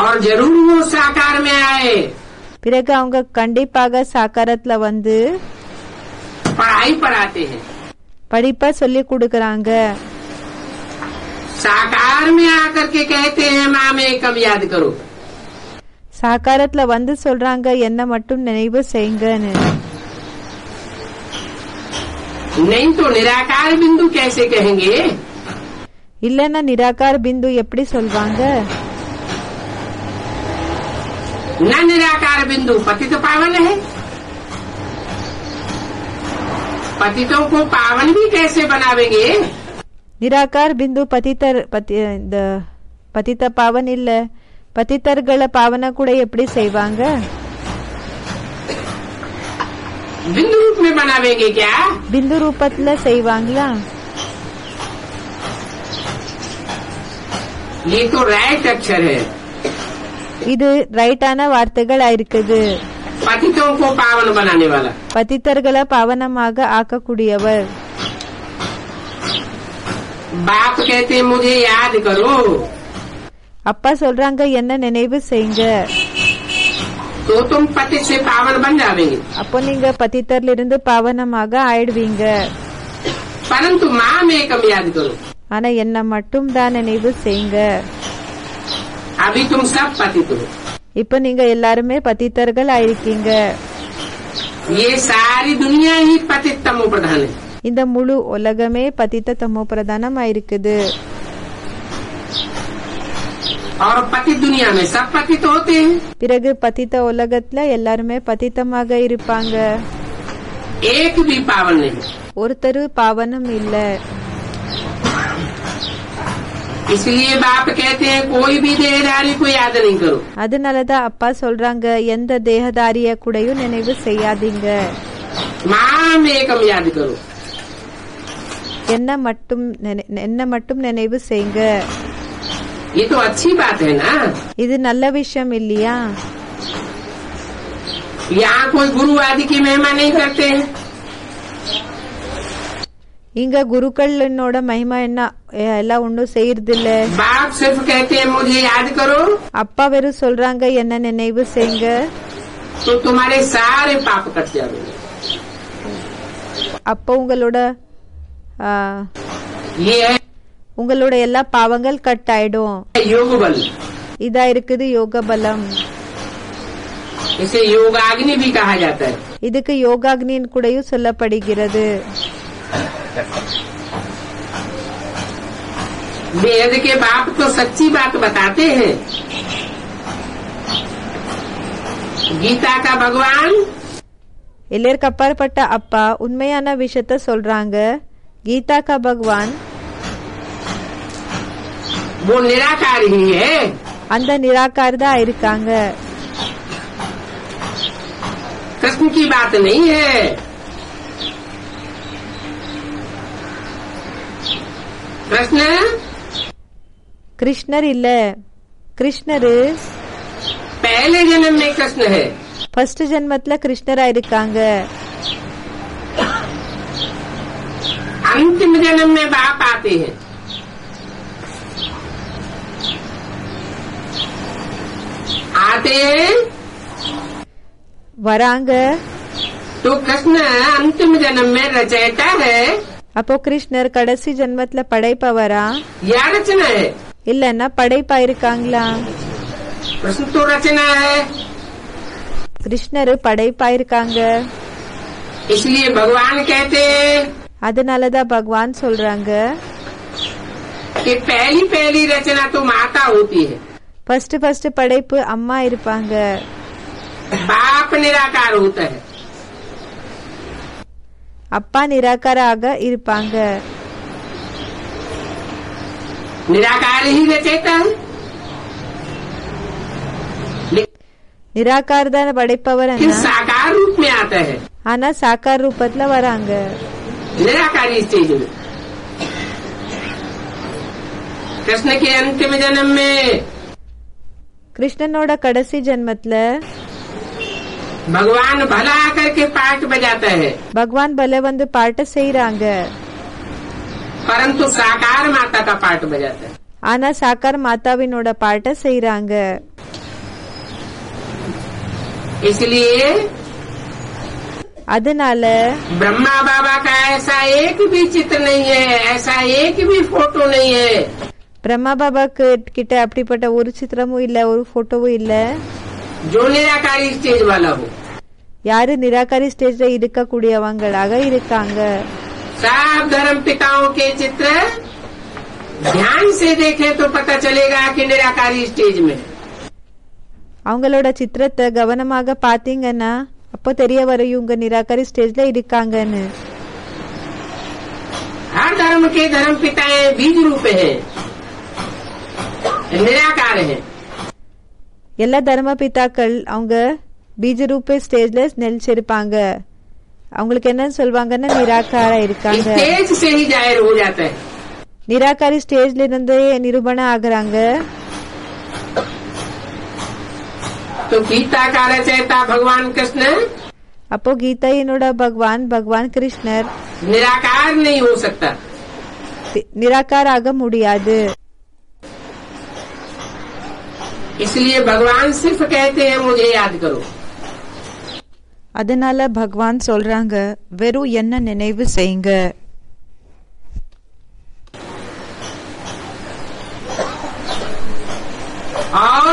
और जरूर वो साकार में आए। பிறகு அவங்க கண்டிப்பாக சாக்காரத்துல வந்து पढ़ाई पढ़ाते हैं। படிப்பா சொல்லி கொடுக்கறாங்க. साकार में आकर के कहते हैं माम एकम याद करो। சாக்காரத்துல வந்து சொல்றாங்க என்ன மட்டும் நினைவு செய்யுங்கன்னு. नहीं तो निराकार बिंदु कैसे कहेंगे? இல்லன்னா நிராகார பிந்து எப்படி சொல்வாங்க? न निराकार बिंदु पतित पावन है। पतितों को पावन भी कैसे बनावेंगे? நிராகார் பிந்து பதித்த பாவன் இல்ல, பதித்தர்களை பாவன கூட எப்படி செய்வாங்க? बिंदु रूप में बनावेंगे क्या? பிந்து ரூபத்துல செய்வாங்களா? ये तो राइट अक्षर है। இது ரைட்டான வார்த்தைகள் இருக்குது. पतितों को पावन बनाने वाला। பதித்தர்களை பாவனமாக ஆக்கக்கூடியவர். बाप कहते मुझे याद करो। அப்பா சொல்றாங்க என்ன நினைவு செய்யுங்க. तो तुम पति से पावन बन जाओगे। அப்போ நீங்க பதித்தர்ல இருந்து பாவனமாக ஆயிடுவீங்க. परंतु माम एकम याद करो। ஆனா என்ன மட்டும் தான் நினைவு செய்யுங்க. अभी तुम सब पतित हो। இப்ப நீங்க எல்லாருமே பதித்தர்கள் ஆயிருக்கீங்க. ये सारी दुनिया ही पतित तमो प्रधान है। இந்த முழு உலகமே பதித்த தமோ பிரதானம் ஆயிருக்குது. और पतित दुनिया में सब पतित होते हैं। பிறகு பதித்த உலகத்துல எல்லாருமே பதித்தமாக இருப்பாங்க. एक भी पावन नहीं। ஒருத்தரு பாவனம் இல்ல. इसलिए बाप कहते हैं कोई भी देहधारी को याद नहीं करो। அதனாலதான் அப்பா சொல்றாங்க எந்த தேகதாரிய கூடயும் நினைவு செய்யாதீங்க. माम एकम याद करो। என்ன மட்டும் நினைவு செய்யுங்க. ये तो अच्छी बात है ना। இது நல்ல விஷயம் இல்லையா? यहाँ कोई गुरु आदि की महिमा नहीं करते हैं। இங்க குருக்களோட மகிமா என்ன எல்லாம் ஒன்னும் செய்யறது இல்ல. बाप सिर्फ कहते हैं मुझे याद करो। அப்பா வெறும் சொல்றாங்க என்ன நினைவு செய்யுங்க. तो तुम्हारे सारे पाप कट जाएंगे। அப்போ உங்களோட ये है உங்களோட எல்லா பாவங்கள் கட் ஆயிடும். योग बल। இதா இருக்குது யோக பலம். इसे योगाग्नि भी कहा जाता है। இதுக்கு யோகாக்னின் கூடயும் சொல்லப்படுகிறது. वेद के बाप तो सच्ची बात बताते हैं। गीता का भगवान எல்லாருக்கு அப்பாற்பட்ட அப்பா உண்மையான விஷயத்த சொல்றாங்க. கீதா கா பகவான் वो निराकार ही है। அந்த நிராகார் தான் இருக்காங்க. कृष्ण की बात नहीं है। कृष्ण கிருஷ்ணர் இல்ல. கிருஷ்ணரு पहले जन्म में कृष्ण है। ஃபர்ஸ்ட் ஜென்மத்துல கிருஷ்ணரா இருக்காங்க. अंतिम जन्म में बाप आते हैं। आते हैं வராங்க. तो कृष्ण अंतिम जन्म में रचयिता है அப்போ கிருஷ்ணர் கடைசி ஜென்மத்துல படைப்பவரா या रचना है? இல்லன்னா படைப்பா இருக்காங்களா? कृष्ण तो रचना है। கிருஷ்ணர் படைப்பா இருக்காங்க. इसलिए भगवान कहते हैं அதனாலதான் பகவான் சொல்றாங்க कि पहली पहली रचना तो माता होती है। ஃபர்ஸ்ட் படைப்பு அம்மா இருப்பாங்க. बाप निराकार होता है। அப்பா நிராகாராக இருப்பாங்க. निराकार ही रचयिता है। நிராகார் தான் படைப்பவர். लेकिन साकार रूप में आता है। ஆனா சாக்கார் ரூபத்துல வராங்க. निराकारी स्टेज में कृष्ण के अंतिम जन्म में கிருஷ்ணனோட கடைசி ஜென்மத்துல भगवान भला करके पाठ बजाता है, பகவான் பல வந்து பாட்ட செய்யறாங்க. परंतु साकार माता का पाठ बजाता है. ஆனா சாக்கார் மாதாவினோட பாட்ட செய்யறாங்க. इसलिए அதனால ब्रह्मा बाबा का ऐसा एक भी चित्र नहीं है, ऐसा एक भी फोटो नहीं है பிரம்மா பாபா கிட்ட அப்படிப்பட்ட ஒரு சித்திரமும் இல்ல, ஒரு போட்டோவும் இல்ல जो निराकारी स्टेज वाला हो. யாரு निराकारी ஸ்டேஜ்ல இருக்கக்கூடியவங்களாக இருக்காங்க. सब धर्म पिताओं के चित्र ध्यान से देखें तो पता चलेगा कि निराकारी स्टेज में. அவங்களோட சித்திரத்தை கவனமாக பாத்தீங்கன்னா அப்போ தெரிய வரும் இவங்க निराकारी ஸ்டேஜ்ல இருக்காங்கன்னு. हर धर्म के धर्म पिताएं बीज रूप हैं, निराकार हैं. எல்லா தர்ம பிதாக்கள் அவங்க பீஜ ரூபே ஸ்டேஜ்ல நெல்ச்சிருப்பாங்க. அவங்களுக்கு என்ன சொல்வாங்கன்னா நிராகாரா இருக்காங்க. स्टेज से ही जाहिर हो जाता है. நிராகாரி ஸ்டேஜ்ல இருந்தே நிரூபணம் ஆகுறாங்க. तो गीता का रचयिता भगवान कृष्ण அப்போ கீதையினோட பகவான் கிருஷ்ணர் निराकार नहीं हो सकता. நிராகார ஆக முடியாது. इसलिए भगवान सिर्फ कहते हैं मुझे याद करो. அதனால பகவான் சொல்றாங்க வெறும் என்ன நினைவு செய்யுங்க. और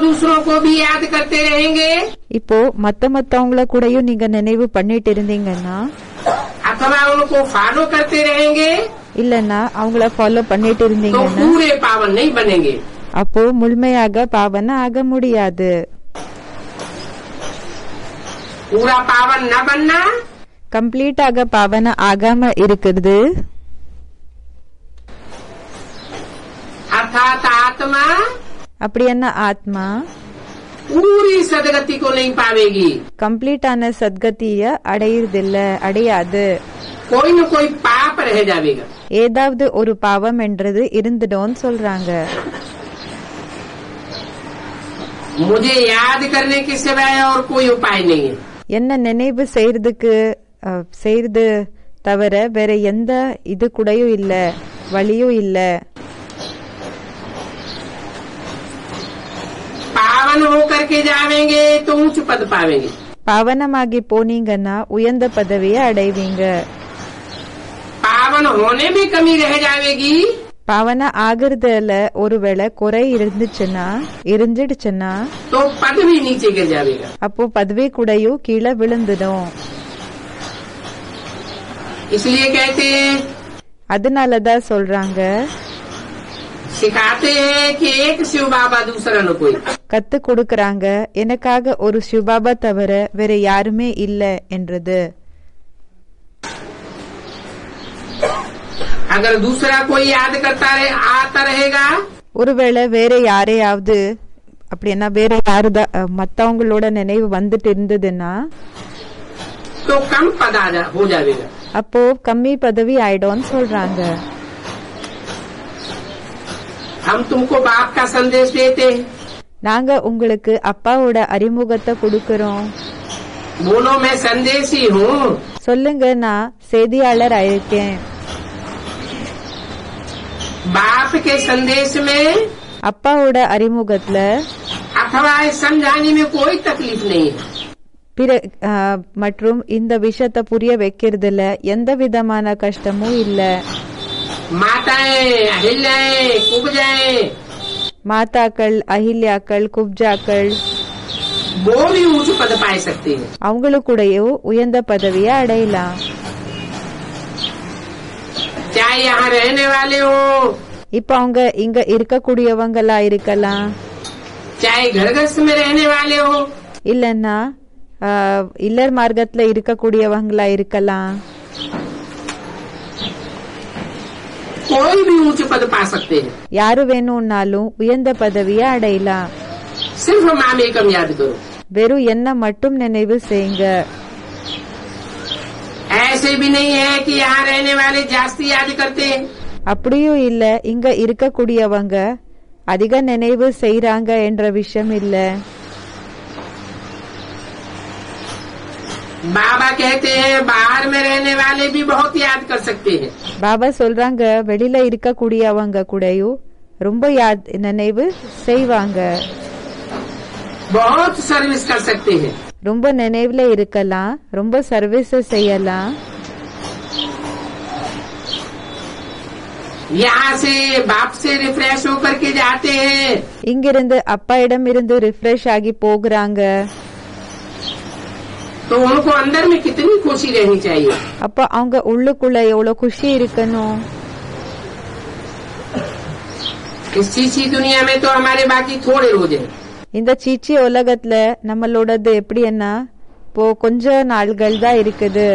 दूसरों को भी याद करते रहेंगे. இப்போ மத்தவங்கள கூடயும் நீங்க நினைவு பண்ணிட்டு இருந்தீங்கன்னா अथवा उनको फॉलो करते रहेंगे இல்லன்னா அவங்கள ஃபாலோ பண்ணிட்டு तो இருந்தீங்கன்னா पूरे पावन नहीं बनेंगे. அப்போ முழுமையாக பாவன ஆக முடியாது. पूरा पावन न बनना கம்ப்ளீட்டாக பாவன ஆகாம இருக்கிறது अर्थात आत्मा அப்படி என்ன ஆத்மா पूरी सदगति को नहीं पावेगी. கம்ப்ளீட்டான சத்கதிய அடையாது. कोई न कोई पाप रह जाएगा. ஏதாவது ஒரு பாவம் என்றது இருந்துடும் சொல்றாங்க. मुझे याद करने के सिवाय और कोई उपाय नहीं है. என்ன நினைவு செய்யறது தவிர வேற எந்த இது கூடயும் இல்ல, வழியும் இல்ல. पावन होकर के जावेंगे तो ऊंच पद पावेंगे. பாவனமாகி போனீங்கன்னா உயர்ந்த பதவியை அடைவீங்க. पावन होने में कमी रह जाएगी பாவன ஆகுறதுல ஒருவேளை குறை இருந்துடுச்சுன்னா तो पद भी नीचे गिर जाएगा. அப்போ பதவி கூடயும் கீழே விழுந்துடும். इसलिए कहते हैं, அதனாலதான் சொல்றாங்க सिखाते हैं कि एक शिव बाबा दूसरा न कोई. கத்து கொடுக்கறாங்க எனக்காக ஒரு சிவபாபா தவிர வேற யாருமே இல்ல என்றது. अगर दूसरा कोई याद आता रहेगा ஒருவேளை வேற யாரையாவது அப்படின்னா வேற யாருதான் மத்தவங்களோட நினைவு வந்துட்டு இருந்ததுன்னா तो कम पद हो जाएगा. அப்போ கம்மி பதவி ஆயிடும்னு சொல்றாங்க. हम तुमको बाप का संदेश देते हैं. நாங்க உங்களுக்கு அப்பாவோட அறிமுகத்தை கொடுக்கறோம். बोलो मैं संदेशी हूँ. சொல்லுங்க நான் செய்தியாளர் ஆயிருக்கேன். बाप के संदेश में அப்பாவோட அறிமுகத்துல अथवा समझाने में कोई तकलीफ नहीं है. மற்றும் இந்த விஷயத்தை புரிய வைக்கிறதுல எந்த விதமான கஷ்டமும் இல்ல. माताएं अहिल्याएं कुब्जाएं மாதாக்கள் அஹில்யாக்கள் குப்ஜாக்கள் वो भी ऊंच पद पाए सकते हैं. அவங்களுக்கூடயும் உயர்ந்த பதவியை அடையலாம். चाहे यहाँ रहने वाले हो இப்ப அவங்க இங்க இருக்கக்கூடியவங்களா இருக்கலாம், चाहे घर गृहस्थ में रहने वाले हो இல்லன்னா இல்லர் மார்க்கத்துல இருக்கக்கூடியவங்களா இருக்கலாம். कोई भी ऊंच पद पा सकते हैं. யாரு வேணும்னாலும் உயர்ந்த பதவியை அடையலாம். सिर्फ माम एकम याद करो. வெறும் என்ன மட்டும் நினைவு செய்யுங்க. ऐसे भी नहीं है कि यहाँ रहने वाले जास्ती याद करते हैं. அப்படியும் இல்ல இங்க இருக்கக்கூடியவங்க அதிக நினைவு செய்றாங்க என்ற விஷயம் இல்ல. बाबा कहते हैं बाहर में रहने वाले भी बहुत याद कर सकते हैं. பாபா சொல்றாங்க வெளியில இருக்கக்கூடியவங்க கூடயும் ரொம்ப நினைவு செய்வாங்க, बहुत सर्विस कर सकते हैं. ரொம்ப நினைவுல இருக்கலாம், ரொம்ப சர்வீஸ் செய்யலாம். यहाँ से बाप से रिफ्रेश होकर के जाते हैं. இங்கிருந்து அப்பா இடம் இருந்து ரிஃப்ரெஷ் ஆகி போகிறாங்க. तो उनको अंदर में कितनी खुशी रहनी चाहिए. அப்ப அவங்க உள்ளுக்குள்ள எவ்வளவு குஷி இருக்கணும். इस चीची दुनिया में तो हमारे बाकी थोड़े रोज हैं. இந்த சீச்சி உலகத்துல நம்மளோடது எப்படின்னா இப்போ கொஞ்ச நாட்கள் தான் இருக்குது,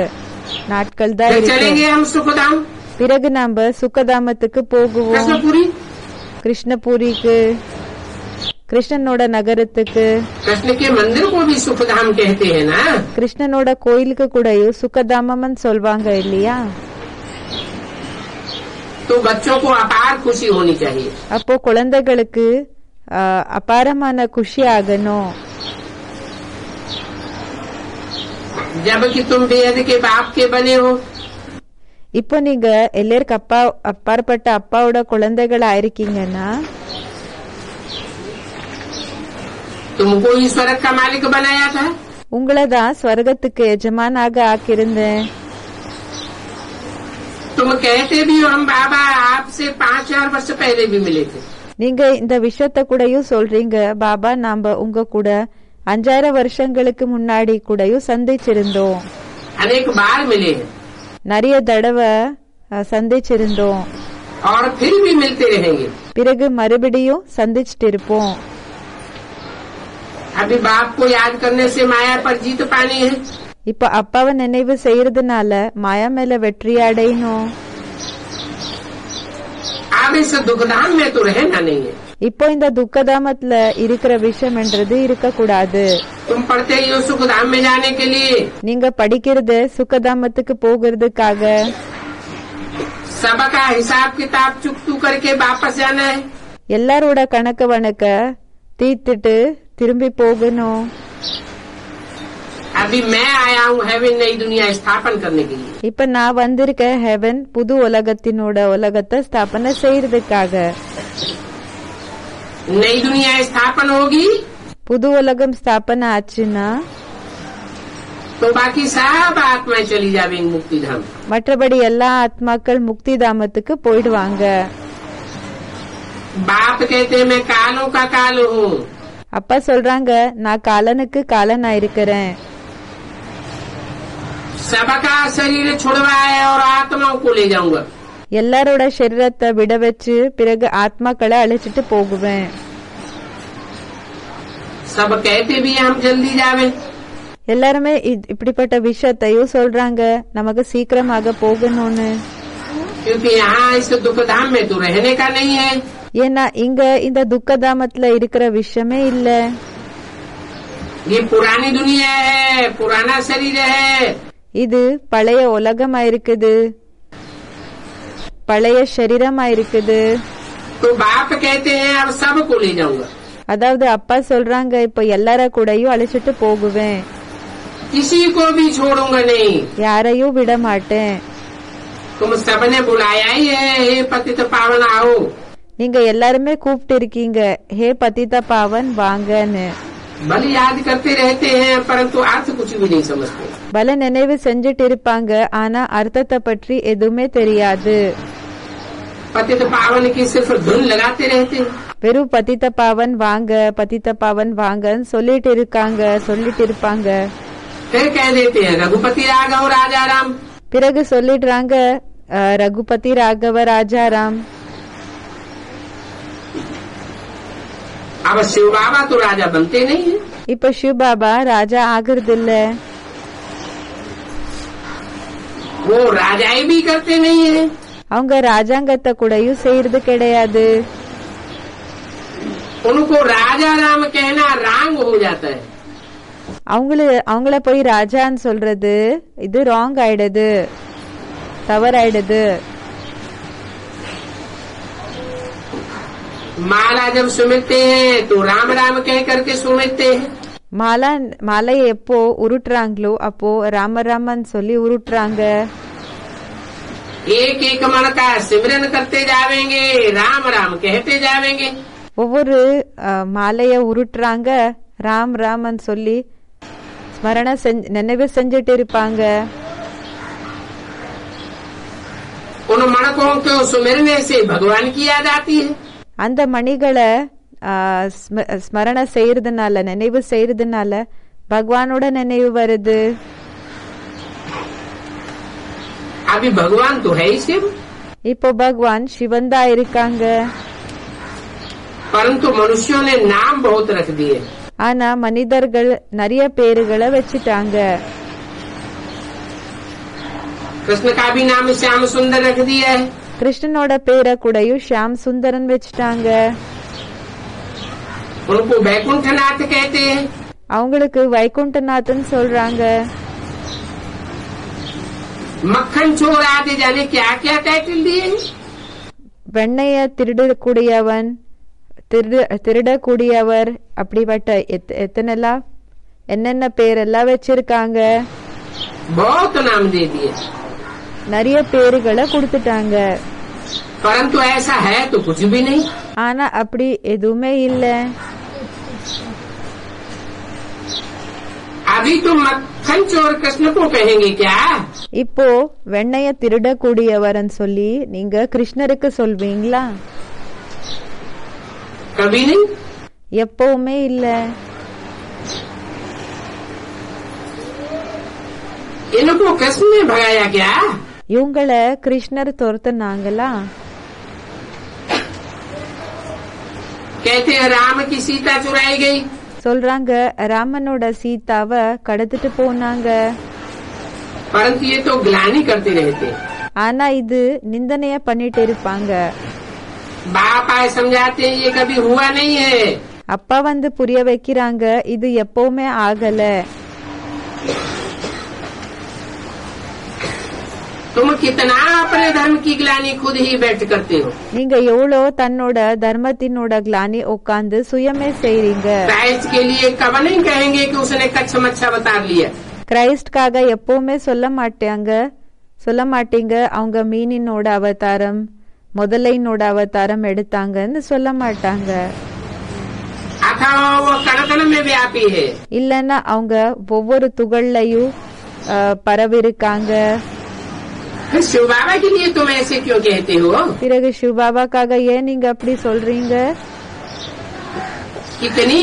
நாட்கள் தான் फिर இருக்கு. चलेंगे हम सुखधाम பிறகு நாம சுகதாமத்துக்கு போகுவோம், कृष्णपुरी. கிருஷ்ணபுரிக்கு, கிருஷ்ணனோட நகரத்துக்கு. कृष्ण के मंदिर को भी सुखधाम कहते हैं ना. கிருஷ்ணனோட கோயிலுக்கு கூடயும் சுகதாமம்னு சொல்வாங்க இல்லையா? तो बच्चों को अपार खुशी होनी चाहिए. அப்போ குழந்தைகளுக்கு அபாரமான குஷி ஆகணும். जबकि तुम बेहद के बाप के बने हो. இப்போ நீங்க எல்லாருக்கு அப்பாற்பட்ட அப்பாவோட குழந்தைகளா இருக்கீங்கன்னா तुमको ही स्वर्ग का मालिक बनाया था. உங்களை தான் ஸ்வர்கத்துக்கு எஜமானாக ஆக்கியிருந்தேன். तुम कहते भी हो हम बाबा आपसे 5000 वर्ष पहले भी मिले थे. நீங்க இந்த விஷயத்த கூடயும் சொல்றீங்க, பாபா நாம உங்க கூட 5000 வருஷங்களுக்கு முன்னாடி கூடயும் சந்திச்சிருந்தோம், अनेक बार मिले हैं நிறைய தடவை சந்திச்சிருந்தோம், और फिर भी मिलते रहेंगे. பிறகு மறுபடியும் சந்திச்சுட்டு இருப்போம். अभी बाप को याद करने से माया पर जीत पानी है. இப்ப அப்பாவை நினைவு செய்யறதுனால மாயா மேல வெற்றி அடையணும். अब इस दुखधाम में तो रहना नहीं है. இப்போ இந்த துக்கதாமத்துல இருக்கிற விஷயம் என்றது இருக்க கூடாது. तुम पढ़ते ही हो सुखधाम में जाने के लिए. நீங்க படிக்கிறது சுகதாமத்துக்கு போகிறதுக்காக. सबका हिसाब किताब चुकतू करके वापस जाना है. எல்லாரோட கணக்கு வணக்க தீர்த்துட்டு திரும்பி போகணும். अभी मैं आया हूँ हेवन नई दुनिया स्थापन करने के लिए. இப்ப நான் வந்திருக்கேன் ஹெவன் புது உலகத்தை ஸ்தாபனை செய்யறதுக்காக. नई दुनिया स्थापन होगी புது உலகம் ஸ்தாபனை ஆச்சுன்னா तो बाकी सब आत्माएं चली जाएंगी मुक्ति धाम. மற்றபடி எல்லா ஆத்மாக்கள் முக்தி தாமத்துக்கு போயிடுவாங்க. बाप कहते हैं मैं कालों का काल हूँ. அப்பா சொல்றாங்க நான் காலனுக்கு காலனா இருக்கிறேன். सबका शरीर छुड़वाए और आत्माओं को ले जाऊंगा. எல்லாரோட சரீரத்தை விட வச்சு பிறகு ஆத்மாக்களை அழைச்சிட்டு போகுவேன். सब कहते भी हम जल्दी जावे. எல்லாருமே இப்படிப்பட்ட விஷயத்தையும் சொல்றாங்க நமக்கு சீக்கிரமாக போகணும்னு. क्योंकि यहाँ इस दुखधाम में तो रहने का नहीं है. ஏன்னா இங்க இந்த துக்கதாமத்துல இருக்கிற விஷயமே இல்ல. ये पुरानी दुनिया है, पुराना शरीर है. இது பழைய உலகமா இருக்குது, பழைய சரீரமா இருக்குது. तो बाप कहते हैं अब सबको ले जाऊंगा. அதாவது அப்பா சொல்றாங்க இப்ப எல்லார கூடயும் அழைச்சிட்டு போகுவேன், किसी को भी छोड़ूंगा नहीं. யாரையும் விட மாட்டேன். तुम सबने बुलाया ही है हे पतित पावन आओ. நீங்க எல்லாருமே கூப்பிட்டு இருக்கீங்க ஹே பதித பாவன் வாங்கன்னு. भले याद करते रहते हैं परंतु अर्थ कुछ भी नहीं समझते. பல நினைவு செஞ்சுட்டு இருப்பாங்க ஆனா அர்த்தத்தை பற்றி எதுவுமே தெரியாது. पतित पावन की सिर्फ धुन लगाते रहते हैं. வெறும் பதித்த பாவன் வாங்க பதித்த பாவன் வாங்கன்னு சொல்லிட்டு இருப்பாங்க. फिर कह देते हैं रघुपति राघव राजा राम. பிறகு சொல்லிடுறாங்க ரகுபதி ராகவ ராஜாராம். अब शिव बाबा तो राजा बनते नहीं है. இப்ப சிவ பாபா ராஜா ஆகிறது இல்ல, वो राजाई भी करते नहीं है. அவங்க ராஜாங்கத்தை கூடயும் செய்யறது கிடையாது. उनको राजा राम कहना रांग हो जाता है. அவங்கள போய் ராஜான்னு சொல்றது இது ராங் ஆயிடுது, தவறாயிடுது. माला जब सुमिरते हैं तो राम राम कह करके सुमिरते हैं। மாலையை எப்போ உருட்டுறாங்களோ அப்போ ராம ராமன் சொல்லி உருட்டுறாங்க. एक एक मन का सिमरन करते जावेंगे, राम राम कहते जावेंगे। ஒவ்வொரு மாலைய உருட்டுறாங்க, ராம் ராமன் சொல்லி நினைவு செஞ்சுட்டு இருப்பாங்க. उन मणकों को सुमिरने से भगवान की याद आती है। அந்த மணிகளை ஸ்மரண செய்யறதுனால, நினைவு செய்யறதுனால பகவானோட நினைவு வருது. अभी भगवान तो है ही शिव, இப்போ பகவான் சிவன் தான் இருக்காங்க. परंतु मनुष्यों ने नाम बहुत रख दिए। ஆனா மனிதர்கள் நிறைய பேருகளை வச்சுட்டாங்க. कृष्ण का भी नाम श्याम सुंदर रख दिया है। கிருஷ்ணனோட பேரை கூடயும் ஷியாம் சுந்தரன் வச்சுட்டாங்க. उनको वैकुंठनाथ कहते हैं। அவங்களுக்கு வைகுண்டநாதன் சொல்றாங்க. मक्खन चोर आदि जाने क्या क्या टाइटल दिए हैं। வெண்ணைய திருடக்கூடியவர் அப்படிப்பட்ட எத்தனைலாம் என்னென்ன பேரெல்லாம் வச்சிருக்காங்க. बहुत नाम दे दिए, நிறைய பேருகளை கொடுத்துட்டாங்க. परंतु ऐसा है तो कुछ भी नहीं। ஆனா அப்படி எதுவுமே இல்ல. अभी तो मक्खन चोर कृष्ण को कहेंगे क्या? இப்போ வெண்ணைய திருடக்கூடியவர்னு சொல்லி நீங்க கிருஷ்ணருக்கு சொல்வீங்களா? कभी नहीं, எப்பவுமே இல்ல. इनको कृष्ण ने भगाया क्या? இவங்களை கிருஷ்ணர் துரத்துனாங்களா? कहते हैं राम की सीता चुराई गई। சொல்றாங்க ராமனோட சீதாவை கடத்திட்டு போனாங்க. परंतु ये तो ग्लानि करते रहते। ஆனா இது நிந்தனைய பண்ணிட்டு இருப்பாங்க. बाप आए समझाते हैं ये कभी हुआ नहीं है। அப்பா வந்து புரிய வைக்கிறாங்க இது எப்பவுமே ஆகல. तुम कितना अपने धर्म की ग्लानि खुद ही बैठ करते हो। நீங்க எவ்வளோ தன்னோட தர்மத்தினோட கிளானி உட்கார்ந்து சுயமே செய்றீங்க. क्राइस्ट के लिए कब नहीं कहेंगे कि उसने कच्छ मच्छा बता लिया। கிரைஸ்ட்காக எப்பவுமே சொல்ல மாட்டீங்க அவங்க மீனினோட அவதாரம், முதலைனோட அவதாரம் எடுத்தாங்கன்னு சொல்ல மாட்டாங்க. अथवा वो कण में व्यापी है। இல்லன்னா அவங்க ஒவ்வொரு துகள்லையும் பரவிருக்காங்க. शिव बाबा के लिए तुम ऐसे क्यों कहते हो? பிறகு சிவபாபாக்காக ஏன் நீங்க அப்படி சொல்றீங்க? कितनी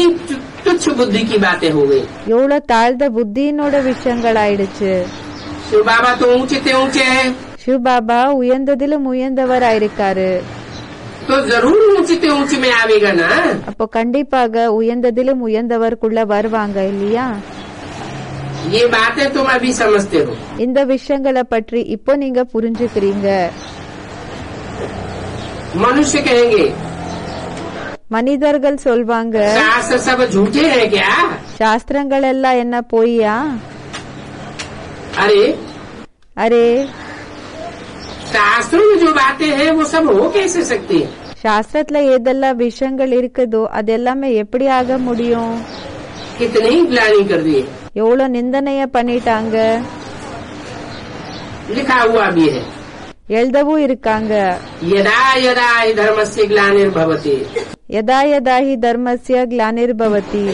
तुच्छ बुद्धि की बातें हो गई। எவ்வளவு தாழ்ந்த புத்தியினோட விஷயங்கள் ஆயிடுச்சு. शिव बाबा तो ऊंचे से ऊंचे है, சிவபாபா உயர்ந்ததிலும் உயர்ந்தவராயிருக்காரு. तो जरूर ऊंचे से ऊंचे में आवेगा ना। அப்போ கண்டிப்பாக உயர்ந்ததிலும் உயர்ந்தவருக்குள்ள வருவாங்க இல்லையா? ये बातें तुम अभी समझते हो। இந்த விஷயங்களை பற்றி இப்போ நீங்க புரிஞ்சுக்கிறீங்க. मनुष्य कहेंगे மனிதர்கள் சொல்வாங்க शास्त्र सब झूठे हैं क्या? சாஸ்திரங்கள் எல்லாம் என்ன பொய்யா? अरे அரே शास्त्रों में जो बातें हैं वो सब हो कैसे सकती है? சாஸ்திரத்துல எதெல்லாம் விஷயங்கள் இருக்குதோ அது எல்லாமே எப்படி ஆக முடியும்? कितनी ग्लानि कर दी है। எவ்வளவு நிந்தனைய பண்ணிட்டாங்க. लिखा हुआ भी है, எழுதவும் இருக்காங்க. यदा यदा हि धर्मस्य ग्लानिर्भवति। यदा यदा हि धर्मस्य ग्लानिर्भवति।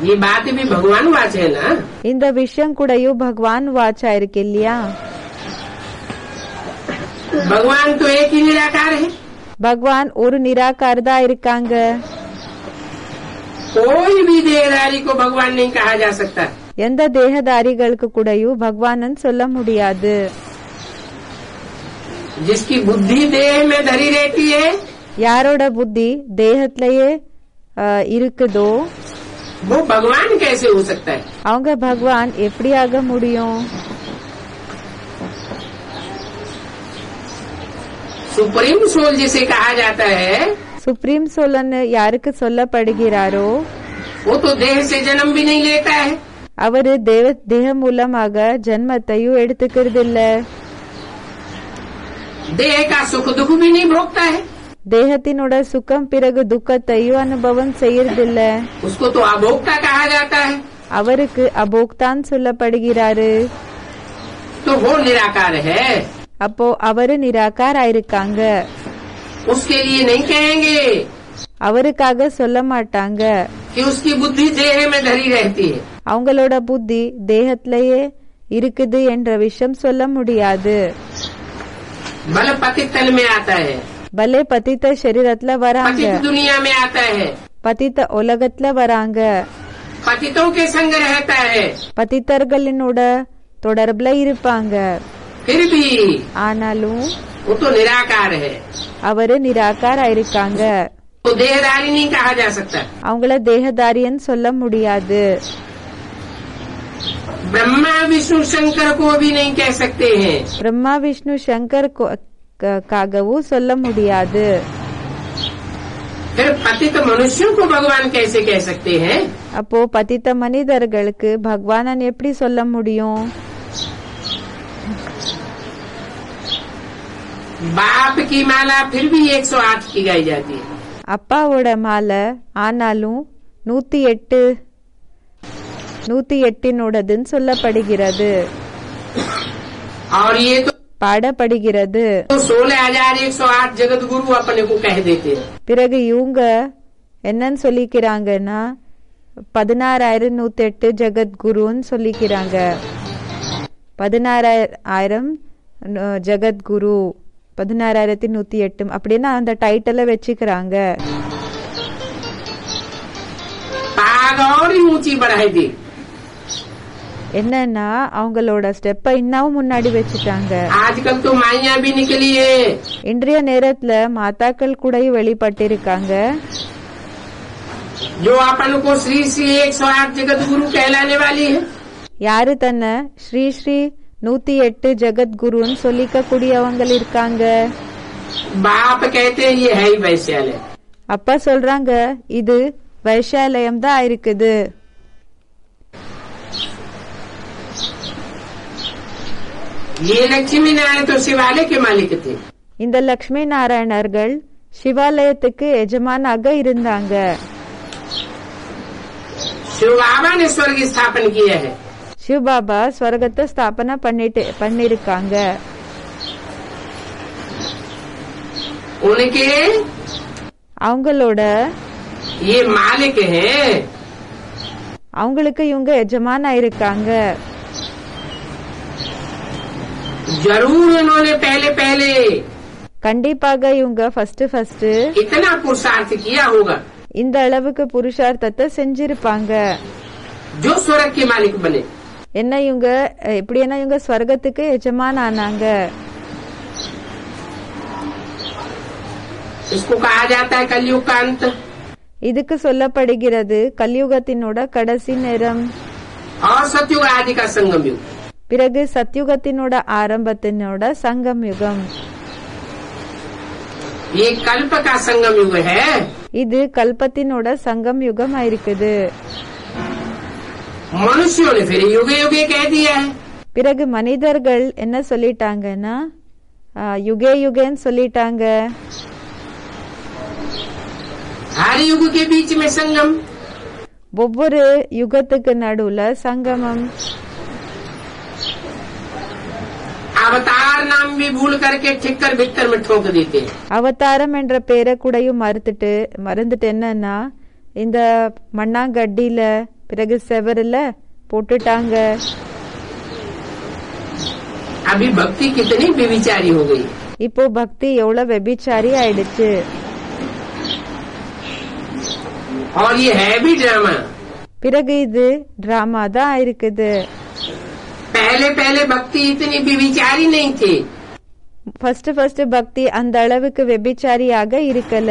ये बात भी भगवान वाच है ना। இந்த விஷயம் கூடயும் பகவான் வாச்சா இருக்கு இல்லையா? भगवान तो एक ही निराकार है। பகவான் ஒரு நிராகார் தான் இருக்காங்க. कोई भी देहधारी को भगवान नहीं कहा जा सकता। எந்த தேகதாரிகளுக்கு கூடயும் பகவான் சொல்ல முடியாது. जिसकी बुद्धि देह में धरी रहती है, யாரோட புத்தி தேகத்திலேயே இருக்குதோ वो भगवान कैसे हो सकता है? அவங்க பகவான் எப்படி ஆக முடியும்? सुप्रीम सोल जिसे कहा जाता है, சுப்ரீம் சோலன்னு யாருக்கு சொல்லப்படுகிறாரோ वो तो देह से जन्म भी नहीं लेता है। அவரு தேக மூலமாக ஜன்மத்தையும் எடுத்துக்கிறது இல்ல. देह का सुख दुख भी नहीं भोगता है। தேகத்தினோட சுகம் பிறகு துக்கத்தையும் அனுபவம் செய்யறதில்ல. उसको तो अभोक्ता कहा जाता है, அவருக்கு அபோக்தான் சொல்லப்படுகிறாரு. तो वो निराकार है, அப்போ அவரு நிராகார் ஆயிருக்காங்க. उसके लिए नहीं कहेंगे அவருக்காக சொல்ல மாட்டாங்க. कि उसकी बुद्धि देह में धरी रहती है, அவங்களோட புத்தி தேகத்திலேயே இருக்குது என்ற விஷயம் சொல்ல முடியாது. बल पतित तल में आता है, பலே பதித்த சரீரத்துல வராங்க, पतित दुनिया में आता है, பதித்த உலகத்துல வராங்க, पतितों के संग रहता है, பதித்தர்களினோட தொடர்புல இருப்பாங்க. फिर भी ஆனாலும் वो तो निराकार है, அவரு நிராகார் ஆயிருக்காங்க. तो देहधारी नहीं कहा जा सकता। அவங்கள தேகதாரியன்னு சொல்ல முடியாது. ब्रह्मा विष्णु शंकर को भी नहीं कह सकते हैं, பிரம்மா விஷ்ணு சங்கர் காகவும் சொல்ல முடியாது. फिर पतित मनुष्यों को भगवान कैसे कह सकते हैं? அப்போ பதித்த மனிதர்களுக்கு பகவானன் எப்படி சொல்ல முடியும்? बाप की माला फिर भी 108 की गाई जाती है, அப்பாவோட மாலை ஆனாலும் 108 சொல்லப்படுகிறது, और ये तो பாடப்படுகிறது. 16,108 जगत गुरु अपने को कह देते हैं। பிறகு இவங்க என்னன்னு சொல்லிக்கிறாங்கன்னா 16,108 ஜகத்குருன்னு சொல்லிக்கிறாங்க. 16,000 ஜகத்குரு, 16,108 அப்படின்னா அந்த டைட்டில வச்சுக்கிறாங்க. पाग और ही ऊंची बढ़ाई दी, என்னன்னா அவங்களோட ஸ்டெப்பை இன்னும் முன்னாடி வச்சுட்டாங்க. आजकल तो माइया भी निकली है, இன்றைய நேரத்துல மாதாக்கள் கூட வெளிப்பட்டிருக்காங்க. जो अपन को श्री श्री 108 जगत गुरु कहलाने वाली है। யாரு தன்னை ஸ்ரீ ஸ்ரீ 108 ஜகத்குருன்னு சொல்லிக்க கூடியவங்க இருக்காங்க. बाप कहते हैं ये है ही वैश्यालय, அப்பா சொல்றாங்க இது வைஷாலயம் தான் இருக்குது. ये लक्ष्मी नारायण तो शिवालय के मालिक थे, இந்த லக்ஷ்மி நாராயணர்கள் சிவாலயத்துக்கு எஜமானாக இருந்தாங்க. शिव बाबा ने स्वर्ग स्थापन किया है, சிவபாபா ஸ்வர்கத்தை ஸ்தாபனை பண்ணிருக்காங்க. उनके அவங்களோட ये मालिक हैं, அவங்களுக்கு இவங்க எஜமானா இருக்காங்க. जरूर उन्होंने पहले पहले கண்டிப்பாக இவங்க ஃபர்ஸ்ட் इतना पुरुषार्थ किया होगा இந்த அளவுக்கு புருஷார்த்தத்தை செஞ்சிருப்பாங்க. जो स्वर्ग के मालिक बने। என்ன இவங்க எப்படின்னா இவங்க ஸ்வர்கத்துக்கு எஜமான் ஆனாங்க. इसको कहा जाता है कलयुग का अंत, இதுக்கு சொல்லப்படுகிறது கலியுகத்தினோட கடைசி நேரம், और सतयुग आदि का संगम युग। பிறகு சத்யுகத்தினோட ஆரம்பத்தினோட சங்கம் யுகம். ये कल्प का संगम युग है, இது கல்பத்தினோட சங்கம் யுகம் ஆயிருக்குது. मनुष्यों ने फिर युगे युगे कह दिया है। பிறகு மனிதர்கள் என்ன சொல்லிட்டாங்கன்னா யுகே யுகேன்னு சொல்லிட்டாங்க. हर युग के बीच में संगम, ஒவ்வொரு யுகத்துக்கு நடுவுல சங்கமம். अवतार नाम भी भूल करके ठीक कर भीतर में ठोक देते हैं। அவதாரம் என்ற பேரை கூடயும் மறந்துட்டு என்னன்னா இந்த மண்ணாங்கட்டியில பிறகு செவருல போட்டுட்டாங்க. अभी भक्ति कितनी बेविचारी हो गई, இப்போ பக்தி எவ்வளவு வெபிச்சாரி ஆயிடுச்சு. और ये है भी ड्रामा। பிறகு இது டிராமா தான் இருக்குது. पहले पहले भक्ति इतनी बेविचारी नहीं थी, ஃபர்ஸ்ட் பக்தி அந்த அளவுக்கு வெபிச்சாரியாக இருக்கல.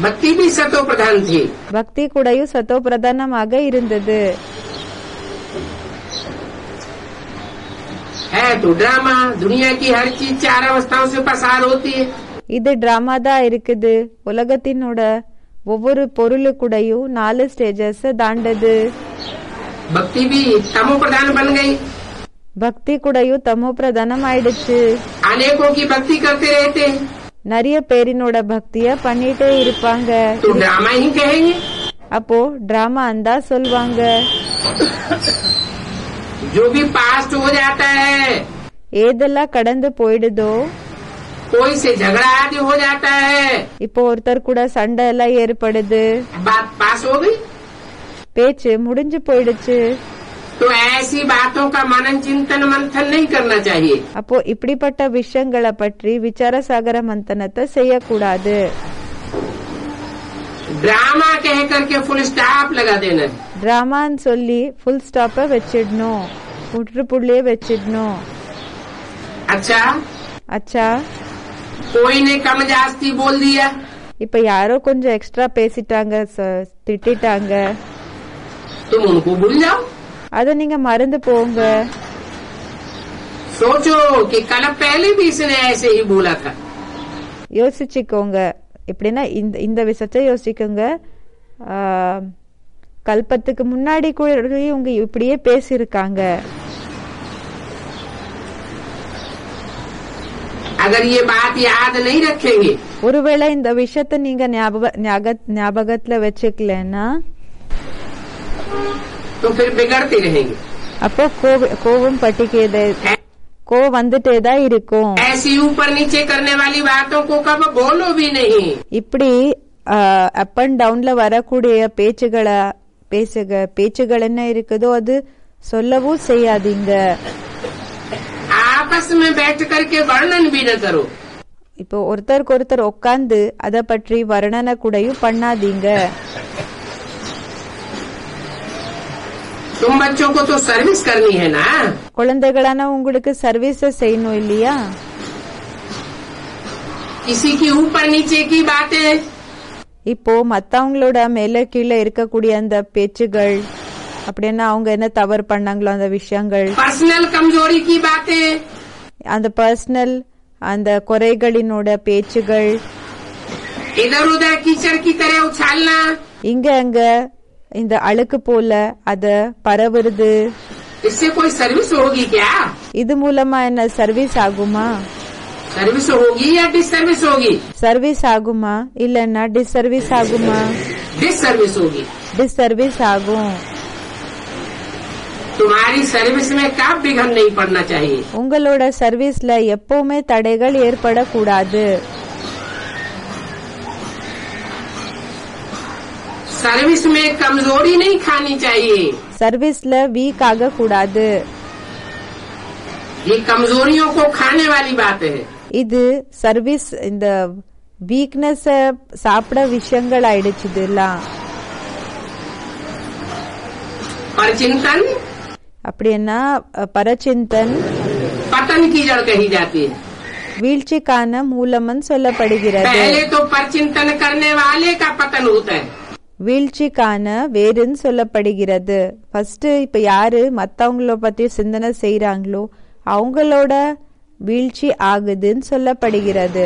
भक्ति भी सतो प्रधान थी, பக்தி கூடயும் சத்தோ பிரதானமாக இருந்தது. है तो ड्रामा। दुनिया की हर चीज 4 अवस्थाओं से पसार होती है। இது டிராமா தான் இருக்குது. உலகத்தினோட ஒவ்வொரு பொருளு கூடயும் 4 ஸ்டேஜஸ் தாண்டது. भक्ति भी तमो प्रधान बन गई, பக்தி கூடயும் தமோ பிரதானம் ஆயிடுச்சு. अनेकों की भक्ति करते रहते हैं, நிறைய பேரினோட பக்திய பண்ணிட்டே இருப்பாங்க. तो ड्रामा ही कहेंगे. அப்போ டிராமா அந்தா சொல்வாங்க. जो भी पास्ट हो जाता है, ஏதெல்லாம் கடந்து போயிடுதோ, कोई से झगड़ा आदि हो जाता है, இப்போ ஒருத்தர் கூட சண்டை எல்லாம் ஏற்படுது, बात पास हो गई. பேச்சு முடிஞ்சு போயிடுச்சு. तो ऐसी बातों का मनन चिंतन मंथन नहीं करना चाहिए. அப்போ இப்படிப்பட்ட விஷயங்களை பற்றி விசாரசாகர மந்தனத்தை செய்யக்கூடாது. ड्रामा कह करके फुल स्टॉप लगा देना. டிராமான்னு சொல்லி ஃபுல் ஸ்டாப்ப வச்சிடணும், முற்றுப்புள்ளியே வச்சிடணும். अच्छा, அச்சா, कोई ने कम जास्ती बोल दिया, இப்ப யாரோ கொஞ்சம் எக்ஸ்ட்ரா பேசிட்டாங்க, திட்டாங்க, तुम उनको भूल जाओ. அத நீங்க மறந்து போங்க. सोचो कि कल पहले भी इसने ऐसे ही बोला था. யோசிச்சுக்கோங்க. எப்படின்னா இந்த விஷயத்தை யோசிக்கோங்க. கல்பத்துக்கு முன்னாடி கூட இவங்க இப்படியே பேசியிருக்காங்க. अगर ये बात याद नहीं रखेंगे, ஒருவேளை இந்த விஷயத்தை நீங்க ஞாபகத்துல வச்சுக்கலன்னா तो फिर बिगड़ते रहेंगे. அப்போ கோபம் கோவம் வந்துட்டேதான் இருக்கும். ऐसी ऊपर नीचे करने वाली बातों को कब बोलो भी नहीं. இப்படி அப் அண்ட் டவுன்ல வரக்கூடிய பேச்சுகள் என்ன இருக்குதோ அது சொல்லவும் செய்யாதீங்க. आपस में बैठ करके वर्णन भी न करो. இப்போ ஒருத்தருக்கு ஒருத்தர் உட்கார்ந்து அத பற்றி வர்ணனை கூடயும் பண்ணாதீங்க. तुम बच्चों को तो सर्विस करनी है ना. குழந்தைகளான உங்களுக்கு சர்வீஸ் செய்யணும் இல்லையா? किसी की ऊपर नीचे की बातें, இப்போ மத்தவங்களோட மேல கீழே இருக்கக்கூடிய அந்த பேச்சுகள், அப்படின்னா அவங்க என்ன தவறு பண்ணாங்களோ அந்த விஷயங்கள், पर्सनल कमजोरी की बातें, அந்த பர்சனல் அந்த குறைகளினோட பேச்சுகள், इधर उधर कीचड़ की तरह उछालना, இங்க அங்க இந்த அழுக்கு போல அத பரவுறது, इससे कोई सर्विस होगी क्या? இது மூலமா என்ன சர்வீஸ் ஆகுமா? सर्विस होगी या डिसर्विस होगी? சர்வீஸ் ஆகுமா இல்லன்னா டிஸ்சர்வீஸ் ஆகுமா? डिसर्विस होगी. டிஸ்சர்வீஸ் ஆகும். तुम्हारी सर्विस में कब विघन नहीं पड़ना चाहिए. உங்களோட சர்வீஸ்ல எப்பவுமே தடைகள் ஏற்படக்கூடாது. सर्विस में कमजोरी नहीं खानी चाहिए. சர்வீஸ்ல வீக் ஆக கூடாது. ये कमजोरियों को खाने वाली बात है. இது சர்வீஸ் இந்த வீக்னஸ் சாப்பிட விஷயங்கள் ஆயிடுச்சு. இதெல்லாம் परचिंतन, அப்படின்னா பரச்சிந்தன் पतन की जड़ कही जाती है. வீழ்ச்சிக்கான மூலம்னு சொல்லப்படுகிறது. पहले तो परचिंतन करने वाले का पतन होता है. வீழ்ச்சிக்கான வேறுன்னு சொல்லப்படுகிறது. ஃபர்ஸ்ட் இப்ப யாரு மத்தவங்கள பத்தி சிந்தனை செய்யறாங்களோ அவங்களோட வீழ்ச்சி ஆகுதுன்னு சொல்லப்படுகிறது.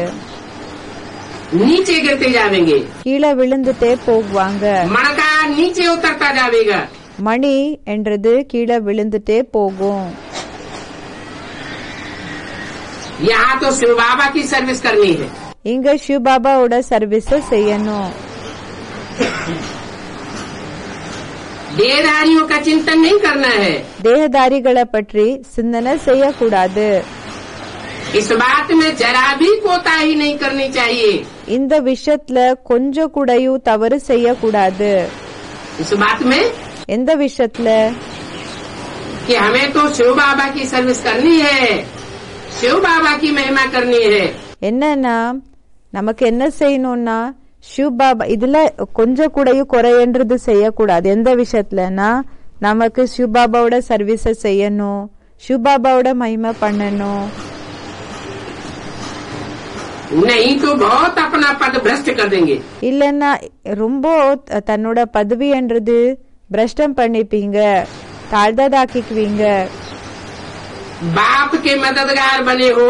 नीचे गिरते जाएंगे, கீழே விழுந்துட்டே போகுவாங்க. मणका नीचे उतरता जाएगा. மணி என்றது கீழே விழுந்துட்டே போகும். यहाँ तो शिव बाबा की सर्विस करनी है. இங்க சிவ் பாபாவோட சர்வீஸ் செய்யணும். देहधारियों का चिंतन नहीं करना है. தேகதாரிகளை பற்றி சிந்தனை செய்யக்கூடாது. इस बात में जरा भी कोताही नहीं करनी चाहिए. இந்த விஷயத்துல கொஞ்சம் கூடயும் தவறு செய்யக்கூடாது. इस बात में எந்த விஷயத்துல? कि हमें तो शिव बाबा की सर्विस करनी है, शिव बाबा की महिमा करनी है. என்னன்னா நமக்கு என்ன செய்யணும்னா சிவ் பாபா இதுல கொஞ்சம் கூடயும் குறையன்றது செய்யக்கூடாது. எந்த விஷயத்துலனா நமக்கு சிவ் பாபாவோட சர்வீஸ செய்யணும், சிவ் பாபாவோட மகிமை பண்ணணும். नहीं तो बहुत अपना पद भ्रष्ट कर देंगे. இல்லன்னா ரொம்ப தன்னோட பதவி என்றது பிரஷ்டம் பண்ணிப்பீங்க, தாழ்ந்ததாக்கிக்குவீங்க. बाप के मददगार बने हो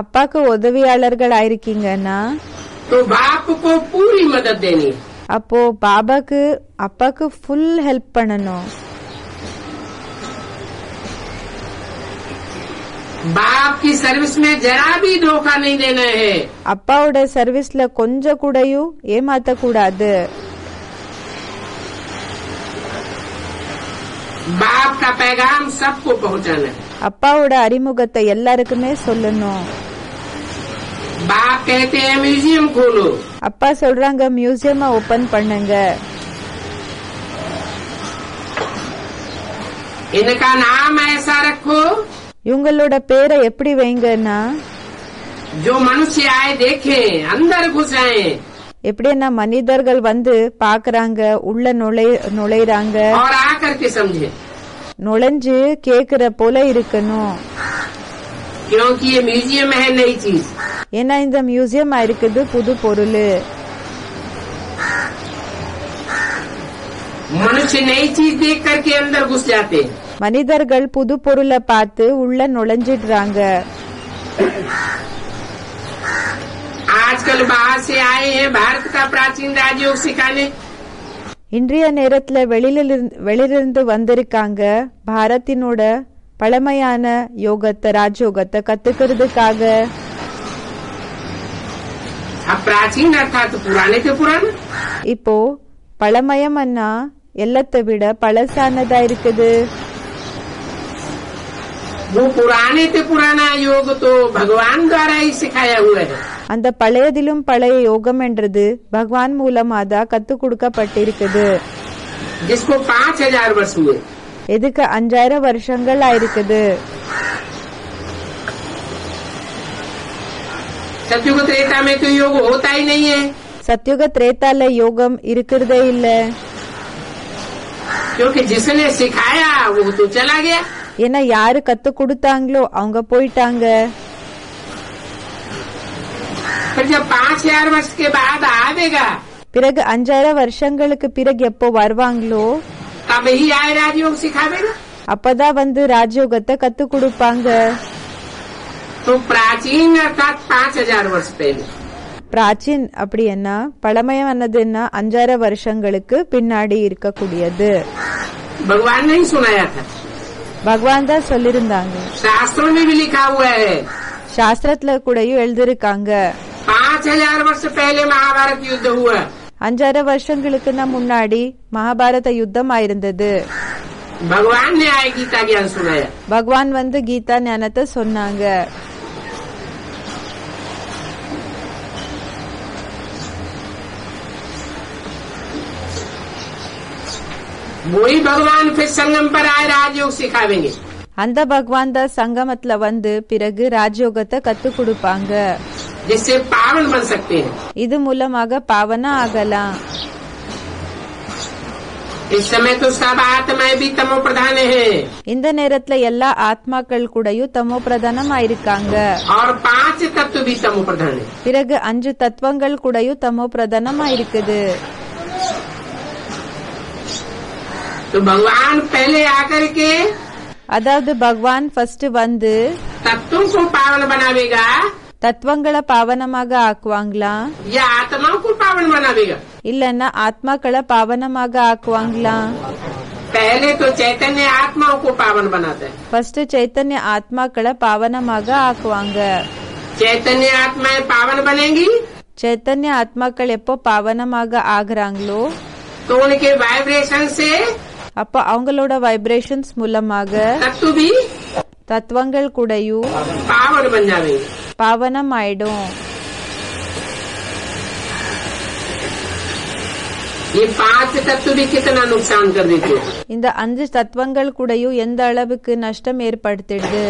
அப்பாக்கு உதவியாளர்கள் ஆயிருக்கீங்கன்னா तो बाप को पूरी मदद देनी. அப்போ அப்பாக்கு ஃபுல் ஹெல்ப் பண்ணணும். बाप की सर्विस में जरा भी धोखा नहीं देना है। அப்பாவோட சர்வீஸ்ல கொஞ்சம் கூடயும் ஏமாத்த கூடாது. बाप का पैगाम सबको पहुंचाना है। அப்பாவோட அறிமுகத்தை எல்லாருக்குமே சொல்லணும். बाप कहते हैं म्यूजियम खोलो, அப்பா சொல்றாங்க மியூசியமை ஓபன் பண்ணுங்க. इनका नाम ऐसा रखो இவங்களோட பேரை எப்படி வைங்கன்னா, जो मनुष्य आए देखे अंदर घुस आए எப்படின்னா மனிதர்கள் வந்து பாக்குறாங்க, உள்ள நுழைறாங்க, और आकर के समझे, நுழைஞ்சு கேக்குற போல இருக்கணும். क्योंकि ये म्यूजियम है नई चीज। ஏன்னா இந்த மியூசியம் இருக்குது புது பொருள். मनुष्य नई चीज देख करके अंदर घुस जाते हैं। மனிதர்கள் புது பொருளை பார்த்து உள்ள நுழைஞ்சிடுறாங்க. आजकल बाहर से आए हैं भारत का प्राचीन राजयोग सिखाने। இன்றைய நேரத்துல வெளியிலிருந்து வந்திருக்காங்க பாரத்தினோட பழமையான யோகத்தை ராஜயோகத்தை கத்துக்கிறதுக்காக. अब प्राचीन अर्थात पुराने से पुराना। இப்போ பழமயம்னா எல்லாத்தை விட பழசானதா இருக்குது. वो पुराने से पुराना योग तो भगवान द्वारा ही सिखाया हुआ है। அந்த பழையதிலும் பழைய யோகம் என்றது பகவான் மூலமா தான் கத்து கொடுக்கப்பட்டிருக்குது. जिसको 5000 वर्ष हुए। எதுக்கு 5000 வருஷங்கள் ஆயிருக்குது. सत्युग त्रेता में तो योग होता ही नहीं है, சத்யுக திரேதால யோகம் இருக்கிறதே இல்ல. क्योंकि जिसने सिखाया वो तो चला गया। ஏன்னா யாரு கத்து கொடுத்தாங்களோ அவங்க போயிட்டாங்க. फिर जब 5000 वर्ष के बाद आवेगा பிறகு 5000 வருஷங்களுக்கு பிறகு எப்போ வருவாங்களோ तब ही आए राजयोग सिखावेगा। அப்பதான் வந்து ராஜயோகத்தை கத்து கொடுப்பாங்க. तो प्राचीन अर्थात 5000 वर्ष पहले। பிராச்சீன் அப்படின்னா பழமையானதுன்னா 5000 வருஷங்களுக்கு பின்னாடி இருக்கக்கூடியது. भगवान ने ही सुनाया था, பகவான் தான் சொல்லிருந்தாங்க. शास्त्रों में भी लिखा हुआ है। சாஸ்திரத்துல கூடயும் எழுதிருக்காங்க. 5000 वर्ष पहले महाभारत युद्ध हुआ। 5000 வருஷங்களுக்கு முன்னாடி மகாபாரத யுத்தம் ஆயிருந்தது. भगवान ने आए गीता ज्ञान सुनाया। பகவான் வந்து கீதா ஞானத்தை சொன்னாங்க. वही भगवान फिर संगम पर आए राजयोग सिखावेंगे। அந்த பகவான் தான் சங்கமத்துல வந்து பிறகு ராஜயோகத்தை கத்து கொடுப்பாங்க. जिससे पावन बन सकते हैं। இது மூலமாக பாவனா ஆகலாம். इस समय तो सब आत्माएं भी तमो प्रधान है இந்த நேரத்துல எல்லா ஆத்மாக்கள் கூடயும் தமோ பிரதானம் ஆயிருக்காங்க. और 5 तत्व भी तमो प्रधान है। பிறகு 5 தத்துவங்கள் கூடயும் தமோ பிரதானம் ஆயிருக்குது. तो भगवान पहले आकर के அதாவது பகவான் ஃபர்ஸ்ட் வந்து तत्वों को पावन बनावेगा தத்துவங்களை பாவனமாக ஆக்குவாங்களா, या आत्माओं को पावन बनावेगा। இல்லன்னா ஆத்மாக்களை பாவனமாக ஆக்குவாங்களா? पहले तो चैतन्य आत्माओं को पावन बनाता है। ஃபர்ஸ்ட் சைத்தன்ய ஆத்மாக்களை பாவனமாக ஆக்குவாங்க. चैतन्य आत्माएं पावन बनेंगी சைத்தன்ய ஆத்மாக்கள் எப்போ பாவனமாக ஆகுறாங்களோ तो उनके वाइब्रेशन से அப்ப அவங்களோட வைப்ரேஷன்ஸ் மூலமாக तत्व भी தத்துவங்கள் கூடயும் पावन बन जाएंगे। பாவனம் ஆயிடும். ये 5 तत्व भी कितना नुकसान कर देते हैं। இந்த 5 தத்துவங்கள் கூடயும் எந்த அளவுக்கு நஷ்டம் ஏற்படுத்திடுது.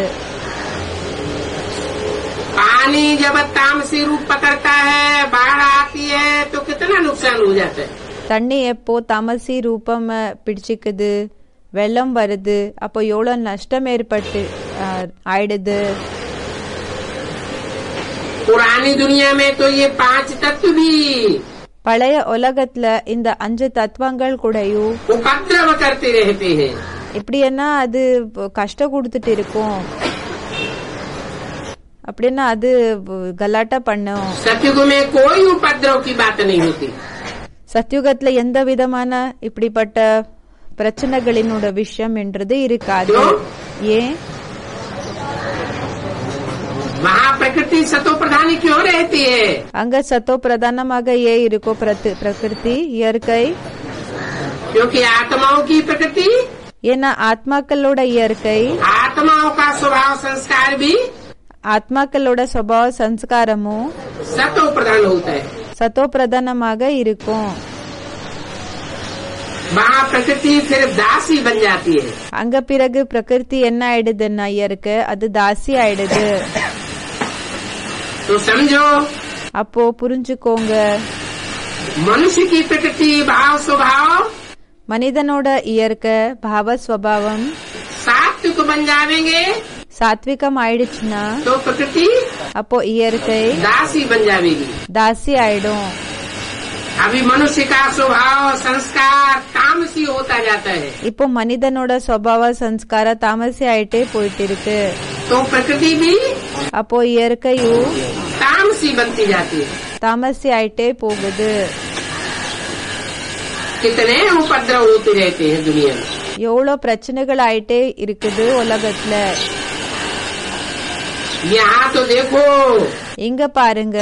पानी जब तामसी रूप पकड़ता है, बाढ़ आती है तो कितना नुकसान हो जाता है। தண்ணி எப்போ தமசி ரூபம் பிடிச்சிக்குது, வெள்ளம் வருது, அப்போ எவ்வளவு நஷ்டம் ஏற்பட்டு ஆயிடுது. पुरानी दुनिया में तो ये 5 तत्व भी பழைய உலகத்துல இந்த 5 தத்துவங்கள் கூடயும் उपद्रव करते रहते हैं। இப்படின்னா அது கஷ்டம் கொடுத்துட்டு இருக்கும், அப்படின்னா அது கலாட்டா பண்ணும். सतयुग में कोई उपद्रव की बात नहीं होती। சத்யுகத்துல எந்த விதமான இப்படிப்பட்ட பிரச்சனைகளினோட விஷயம் என்றது இருக்காது. ஏன்? वहाँ प्रकृति सतो प्रधानी क्यों रहती है? அங்க சத்தோ பிரதானமாக ஏன் இருக்கோ பிரகிருதி இயற்கை? क्योंकि आत्माओं की प्रकृति, ஏன்னா ஆத்மாக்களோட இயற்கை, आत्माओं का स्वभाव संस्कार भी ஆத்மாக்களோட சுபாவ சம்ஸ்காரமும் सतो प्रधान होता है। சத்தோ பிரதானமாக இருக்கும். वहाँ प्रकृति फिर दासी बन जाती है। அங்க பிறகு பிரகிருதி என்ன ஆயிடுதுன்னா இயற்கை அது தாசி ஆயிடுது. तो समझो, அப்போ புரிஞ்சுக்கோங்க, मनुष्य की प्रकृति भाव स्वभाव மனிதனோட இயற்கை பாவ ஸ்வபாவம் सात्विक बन जाएंगे சாத்விகம் ஆயிடுச்சுன்னா तो प्रकृति அப்போ இயற்கை दासी बन जाएगी। தாசி ஆயிடும். अभी मनुष्य का स्वभाव संस्कार तामसी होता जाता है, இப்போ மனிதனோட சுபாவ சம்ஸ்கார தாமசி ஆயிட்டே போயிட்டு இருக்கு. तो प्रकृति भी அப்போ இயற்கையும் तामसी बनती जाती है। தாமசி ஆயிட்டே போகுது. कितने उपद्रव होते रहते हैं दुनिया में। எவ்வளவு பிரச்சனைகள் ஆயிட்டே இருக்குது உலகத்துல. यहाँ तो देखो, இங்க பாருங்க,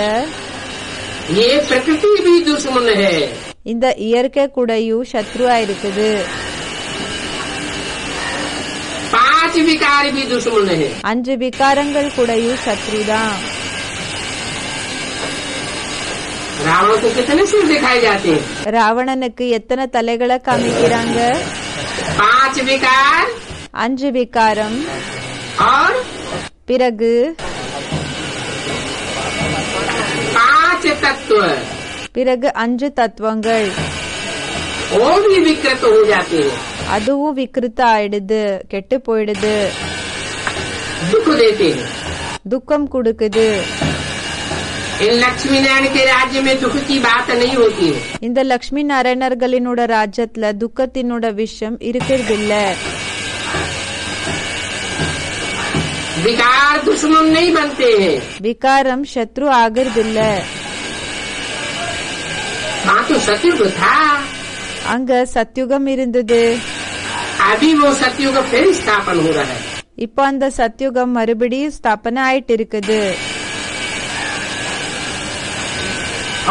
ये प्रकृति भी दुश्मन है। இந்த இயற்கை கூடயும் சத்ருவா இருக்குது. 5 विकार भी दुश्मन है। 5 விகாரங்கள் கூடயும் சத்ருதான். रावण को कितने सिर दिखाए जाते हैं? ராவணனுக்கு எத்தனை தலைகளை காமிக்கிறாங்க? 5 विकार 5 விகாரம், और பிறகு 5 तत्व, பிறகு 5 தத்துவங்கள். वो भी विकृत हो जाते हैं, அதுவும் விக்கிருத்த ஆயிடுது, கெட்டு போயிடுது, दुख देते हैं। துக்கம் கொடுக்குது. इन लक्ष्मी नारायण के राज्य में दुख की बात नहीं होती है। இந்த லக்ஷ்மி நாராயணர்களினோட ராஜ்யத்துல துக்கத்தினோட விஷயம் இருக்கிறதில்ல. विकार दुश्मन नहीं बनते हैं। விகாரம் சத்ரு ஆகிறதில்ல. वहाँ तो सतयुग था, அங்க சத்யுகம் இருந்தது. अभी वो सतयुग फिर स्थापन हो रहा है। இப்போ அந்த சத்யுகம் மறுபடியும் ஸ்தாபனை ஆயிட்டு இருக்குது.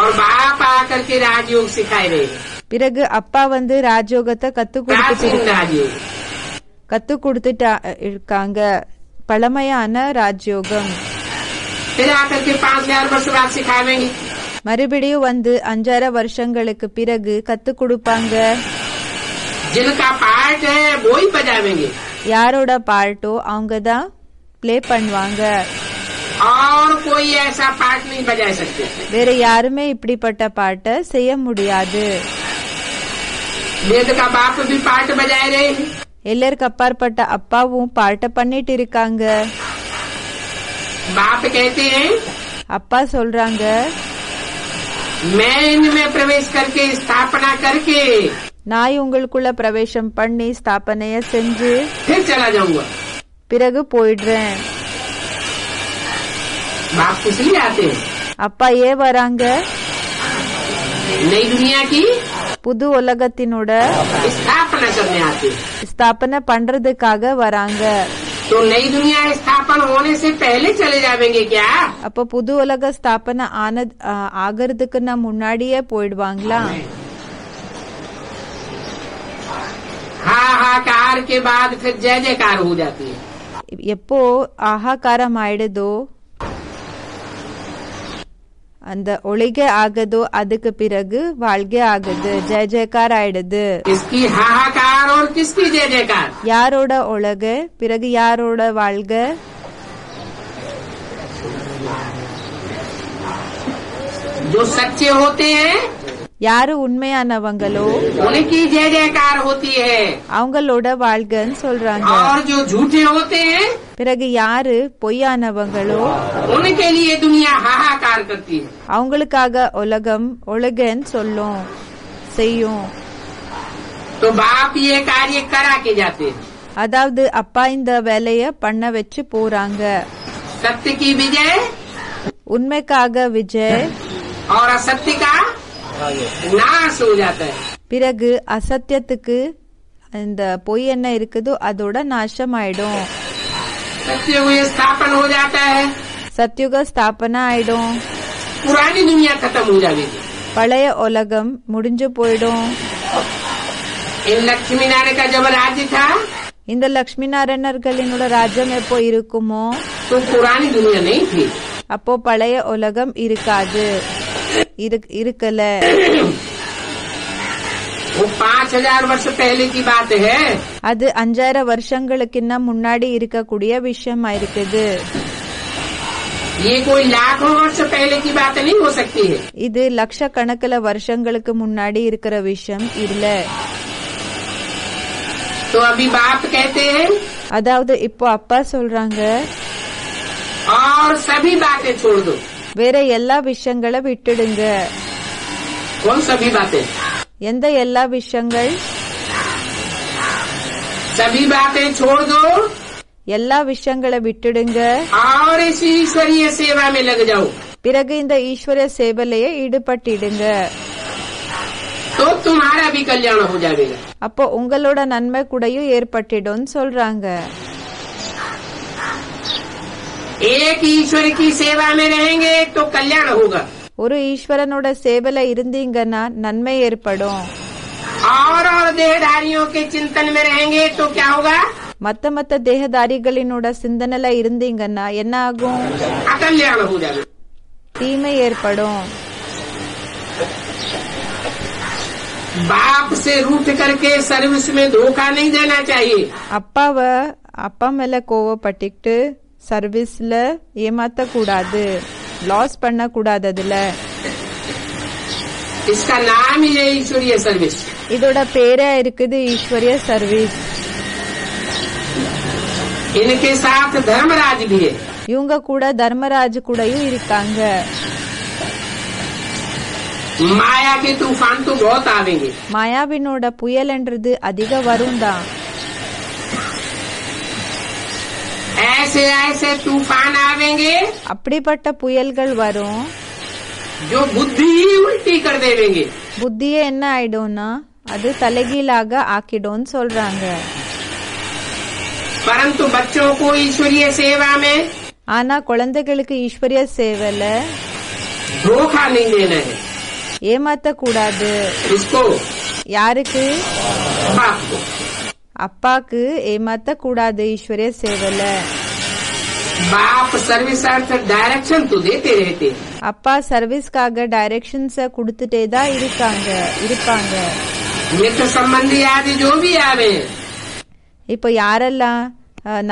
और बाप आकर के राजयोग सिखाए रहे हैं, பிறகு அப்பா வந்து ராஜயோகத்தை கத்து प्राचीन राजयोग। கொடுத்துட்டா இருக்காங்க, பழமையான ராஜயோகம். फिर आकर के 5000 वर्ष बाद सिखाएंगे। மறுபடியும் வந்து 5,000 வருஷங்களுக்கு பிறகு கத்து கொடுப்பாங்க. जिनका पार्ट है वो ही बजावेंगे, யாரோட பார்ட்டோ அவங்க தான் பிளே பண்ணுவாங்க. और कोई ऐसा पार्ट नहीं बजा सकते। வேற யாருமே இப்படிப்பட்ட பாட்டை செய்ய முடியாது. वेद का बाप भी पार्ट बजाए रहे हैं, எல்லாருக்கு அப்பாற்பட்ட அப்பாவும் பாட்டை பண்ணிட்டு இருக்காங்க. बाप कहते हैं அப்பா சொல்றாங்க, मैं इनमें प्रवेश करके स्थापना करके நான் உங்களுக்குள்ள பிரவேசம் பண்ணி ஸ்தாபனைய செஞ்சு फिर चला जाऊंगा। பிறகு போயிடுறேன். बाप किस लिए आते हैं? அப்பா ஏன் வராங்க? नई दुनिया की புது உலகத்தினோட स्थापना करने आते हैं। ஸ்தாபனை பண்றதுக்காக வராங்க. तो नई दुनिया स्थापन होने से पहले चले जाएंगे क्या? அப்ப புது உலக ஸ்தாபனை ஆகிறதுக்கு நான் முன்னாடியே போயிடுவாங்களா? हाहाकार के बाद फिर जय जयकार हो जाती है। எப்போ ஆகாகாரம் ஆயிடுதோ, அந்த ஒளிகை ஆகுதோ, அதுக்கு பிறகு வாழ்க்கை ஆகுது, ஜெய ஜெயக்கார் ஆயிடுது. किसकी हाहाकार और किसकी जय जयकार? யாரோட ஒழுகை, பிறகு யாரோட வாழ்க்கை? जो सच्चे होते हैं யாரு உண்மையானவங்களோ उनकी जय जयकार होती है, அவங்களோட வாழ்க்கைன்னு சொல்றாங்க. और जो झूठे होते हैं பிறகு யாரு பொய்யானவங்களோ उनके लिए दुनिया हाहाकार करती है। அவங்களுக்காக உலகம் ஒழுகன்னு சொல்லும், செய்யும். तो बाप ये कार्य करा के जाते हैं। அதாவது அப்பா இந்த வேலைய பண்ண வச்சு போறாங்க. सत्य की विजय உண்மைக்காக விஜய், और असत्य का नाश हो जाता है। பிறகு அசத்தியத்துக்கு இந்த பொய் என்ன இருக்குதோ அதோட நாசம் ஆயிடும். सत्य हुए स्थापन हो जाता है। சத்யுக ஸ்தாபனா ஆயிடும். पुरानी दुनिया खत्म हो जाएगी. பழைய உலகம் முடிஞ்சு போயிடும். इन लक्ष्मी नारायण का जब राज्य था இந்த லட்சுமி நாராயணர்களினோட ராஜ்யம் எப்போ இருக்குமோ तो पुरानी दुनिया नहीं थी. அப்போ பழைய உலகம் இருக்காது, இருக்கல. वो 5000 वर्ष पहले की बात है. அது 5000 வருஷங்களுக்கு முன்னாடி இருக்கக்கூடிய விஷயமா இருக்குது. ये कोई लाखों वर्ष पहले की बात नहीं हो सकती है. இது லட்சக்கணக்கில் வருஷங்களுக்கு முன்னாடி இருக்கிற விஷயம் இல்ல. तो अभी बाप कहते हैं அதாவது இப்போ அப்பா சொல்றாங்க, और सभी बातें छोड़ दो. வேற எல்லா விஷயங்களை விட்டுடுங்க. कौन सभी बातें? எந்த எல்லா விஷயங்கள்? सभी बातें छोड़ दो எல்லா விஷயங்களை விட்டுடுங்க. और इस ईश्वरीय सेवा में लग जाओ. பிறகு இந்த ஈஸ்வரிய சேவையிலேயே ஈடுபட்டிடுங்க. तो तुम्हारा भी कल्याण हो जाएगा. அப்போ உங்களோட நன்மை கூடயும் ஏற்பட்டிடும் சொல்றாங்க. एक ईश्वर की सेवा में रहेंगे तो कल्याण होगा. ஒரு ஈஸ்வரனோட சேவையில இருந்தீங்கன்னா நன்மை ஏற்படும். और देहधारियों के चिंतन में रहेंगे तो क्या होगा? மத்த தேகதாரிகளினோட சிந்தனையில இருந்தீங்கன்னா என்ன ஆகும்? अकल्याण हो जाएगा. தீமை ஏற்படும். बाप से रूठ करके सर्विस में धोखा नहीं देना चाहिए. அப்பா மேல கோவப்பட்டுக்கிட்டு சர்வீஸ்ல ஏமாத்த கூடாது, லாஸ் பண்ண கூடாது. அதுல इसका नाम ही है ईश्वरीय सर्विस. இதோட பேரே இருக்குது ஈஸ்வரிய சர்வீஸ். इनके साथ धर्मराज भी है. இவங்க கூட தர்மராஜ் கூடயும் இருக்காங்க. माया के तूफान तो बहुत आवेंगे. மாயாவினோட புயல்ன்றது அதிக வரும் தான். ऐसे ऐसे तूफान आवेंगे அப்படிப்பட்ட புயல்கள் வரும், जो बुद्धि ही उल्टी कर देवेंगे. புத்தியே என்ன ஆயிடும்னா அது தலைகீழாக ஆக்கிடும் சொல்றாங்க. परंतु बच्चों को ईश्वरीय सेवा में ஆனா குழந்தைகளுக்கு ஈஸ்வரிய சேவையில धोखा नहीं देना है. ஏமாத்த கூடாது. इसको யாருக்கு? बाप को. அப்பாக்கு ஏமாத்த கூடாது ஈஸ்வரிய சேவையில. बाप सर्विस अर्थ डायरेक्शन तो देते रहते हैं. அப்பா சர்வீஸ்க்காக டைரக்ஷன்ஸ கொடுத்துட்டே தான் இருப்பாங்க. मित्र संबंधी आदि जो भी आवे, இப்போ யாரெல்லாம்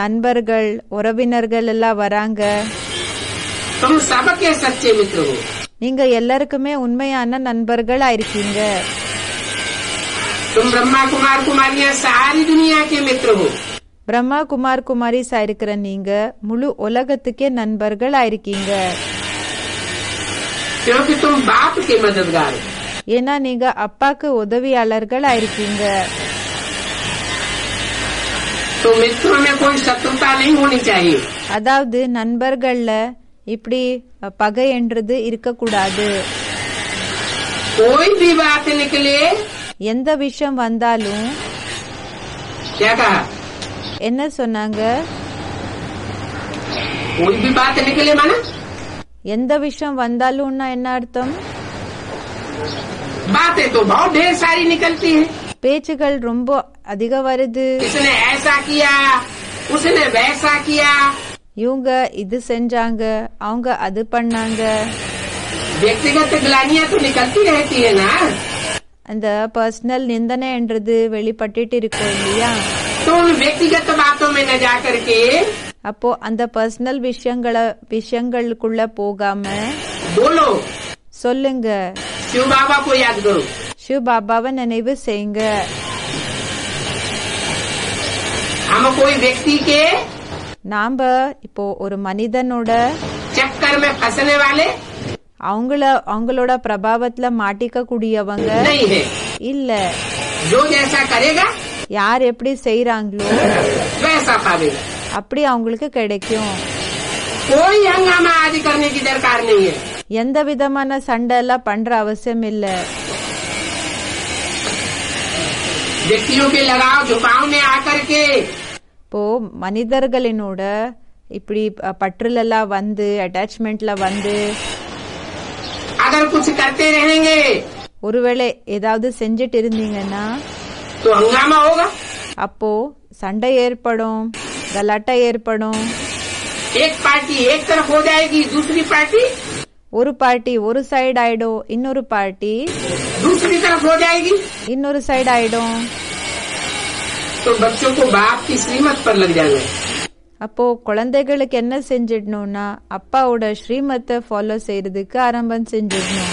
நண்பர்கள் உறவினர்கள் எல்லாம் வராங்க, तुम सबके सच्चे मित्र हो. நீங்க எல்லாருக்குமே உண்மையான நண்பர்களா இருக்கீங்க. तुम ब्रह्मा कुमार कुमारियां सारी दुनिया के मित्र हो. பிரம்மா குமார் குமாரிஸா இருக்கிற நீங்க முழு உலகத்துக்கே நண்பர்களா இருக்கீங்க. क्योंकि तुम बाप के मददगार हो. ஏன்னா நீங்க அப்பாக்கு உதவியாளர்களா இருக்கீங்க. तो मित्रों में कोई शत्रुता नहीं होनी चाहिए. அதாவது நண்பர்கள்ல இப்படி பகை என்றது இருக்கக்கூடாது. कोई भी बात निकले, எந்த விஷயம் வந்தாலும் क्या कहा? என்ன சொன்னாங்க? कोई भी बात निकले माना எந்த விஷயம் வந்தாலும்னா என்ன அர்த்தம்? बातें तो बहुत ढेर सारी निकलती है. பேச்சுகள் ரொம்ப அதிக வருது. इसने ऐसा किया, उसने वैसा किया. இவங்க இது செஞ்சாங்க, அவங்க அது பண்ணாங்க. व्यक्तिगत ग्लानियां तो निकलती रहती है ना. அந்த பர்சனல் நிந்தனை என்றது வெளிப்பட்டு இருக்கும் இல்லையா? तो उन व्यक्तिगत बातों में न जाकर के அப்போ அந்த பர்சனல் விஷயங்களுக்குள்ள போகாம बोलो, சொல்லுங்க, शिव बाबा को याद करो. சிவ பாபாவை நினைவு செய்யுங்க. हम कोई व्यक्ति के நாம இப்போ ஒரு மனிதனோட चक्कर में फंसने वाले அவங்களோட பிரபாவத்துல மாட்டிக்க கூடியவங்க नहीं है. இல்ல. जो जैसा करेगा யார் எப்படி செய்யறாங்களோ वैसा पावेगा. அப்படி அவங்களுக்கு கிடைக்கும். कोई हंगामा आदि करने की दरकार नहीं है. எந்த விதமான சண்டை எல்லாம் பண்ற அவசியம் இல்ல. व्यक्तियों के लगाव झुकाव में आकर के இப்போ மனிதர்களினோட இப்படி பற்றுலெல்லாம் வந்து அட்டாச்மெண்ட்ல வந்து अगर कुछ करते रहेंगे ஒருவேளை ஏதாவது செஞ்சுட்டு இருந்தீங்கன்னா तो हंगामा होगा। அப்போ சண்டை ஏற்படும், கலாட்டா ஏற்படும். एक पार्टी एक तरफ हो जाएगी, दूसरी पार्टी ஒரு பார்ட்டி ஒரு சைடு ஆயிடும், இன்னொரு பார்ட்டி दूसरी तरफ हो जाएगी, இன்னொரு சைடு ஆயிடும். तो बच्चों को बाप की श्रीमत पर लग जाना है। அப்போ குழந்தைகளுக்கு என்ன செஞ்சிடணும்னா அப்பாவோட ஸ்ரீமத்தை ஃபாலோ செய்யறதுக்கு ஆரம்பம் செஞ்சிடணும்.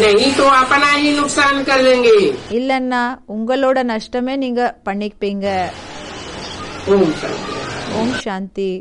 नहीं तो अपना ही नुकसान कर लेंगे। இல்லன்னா உங்களோட நஷ்டமே நீங்க பண்ணிப்பீங்க. ओम शांति। ஓம் சாந்தி.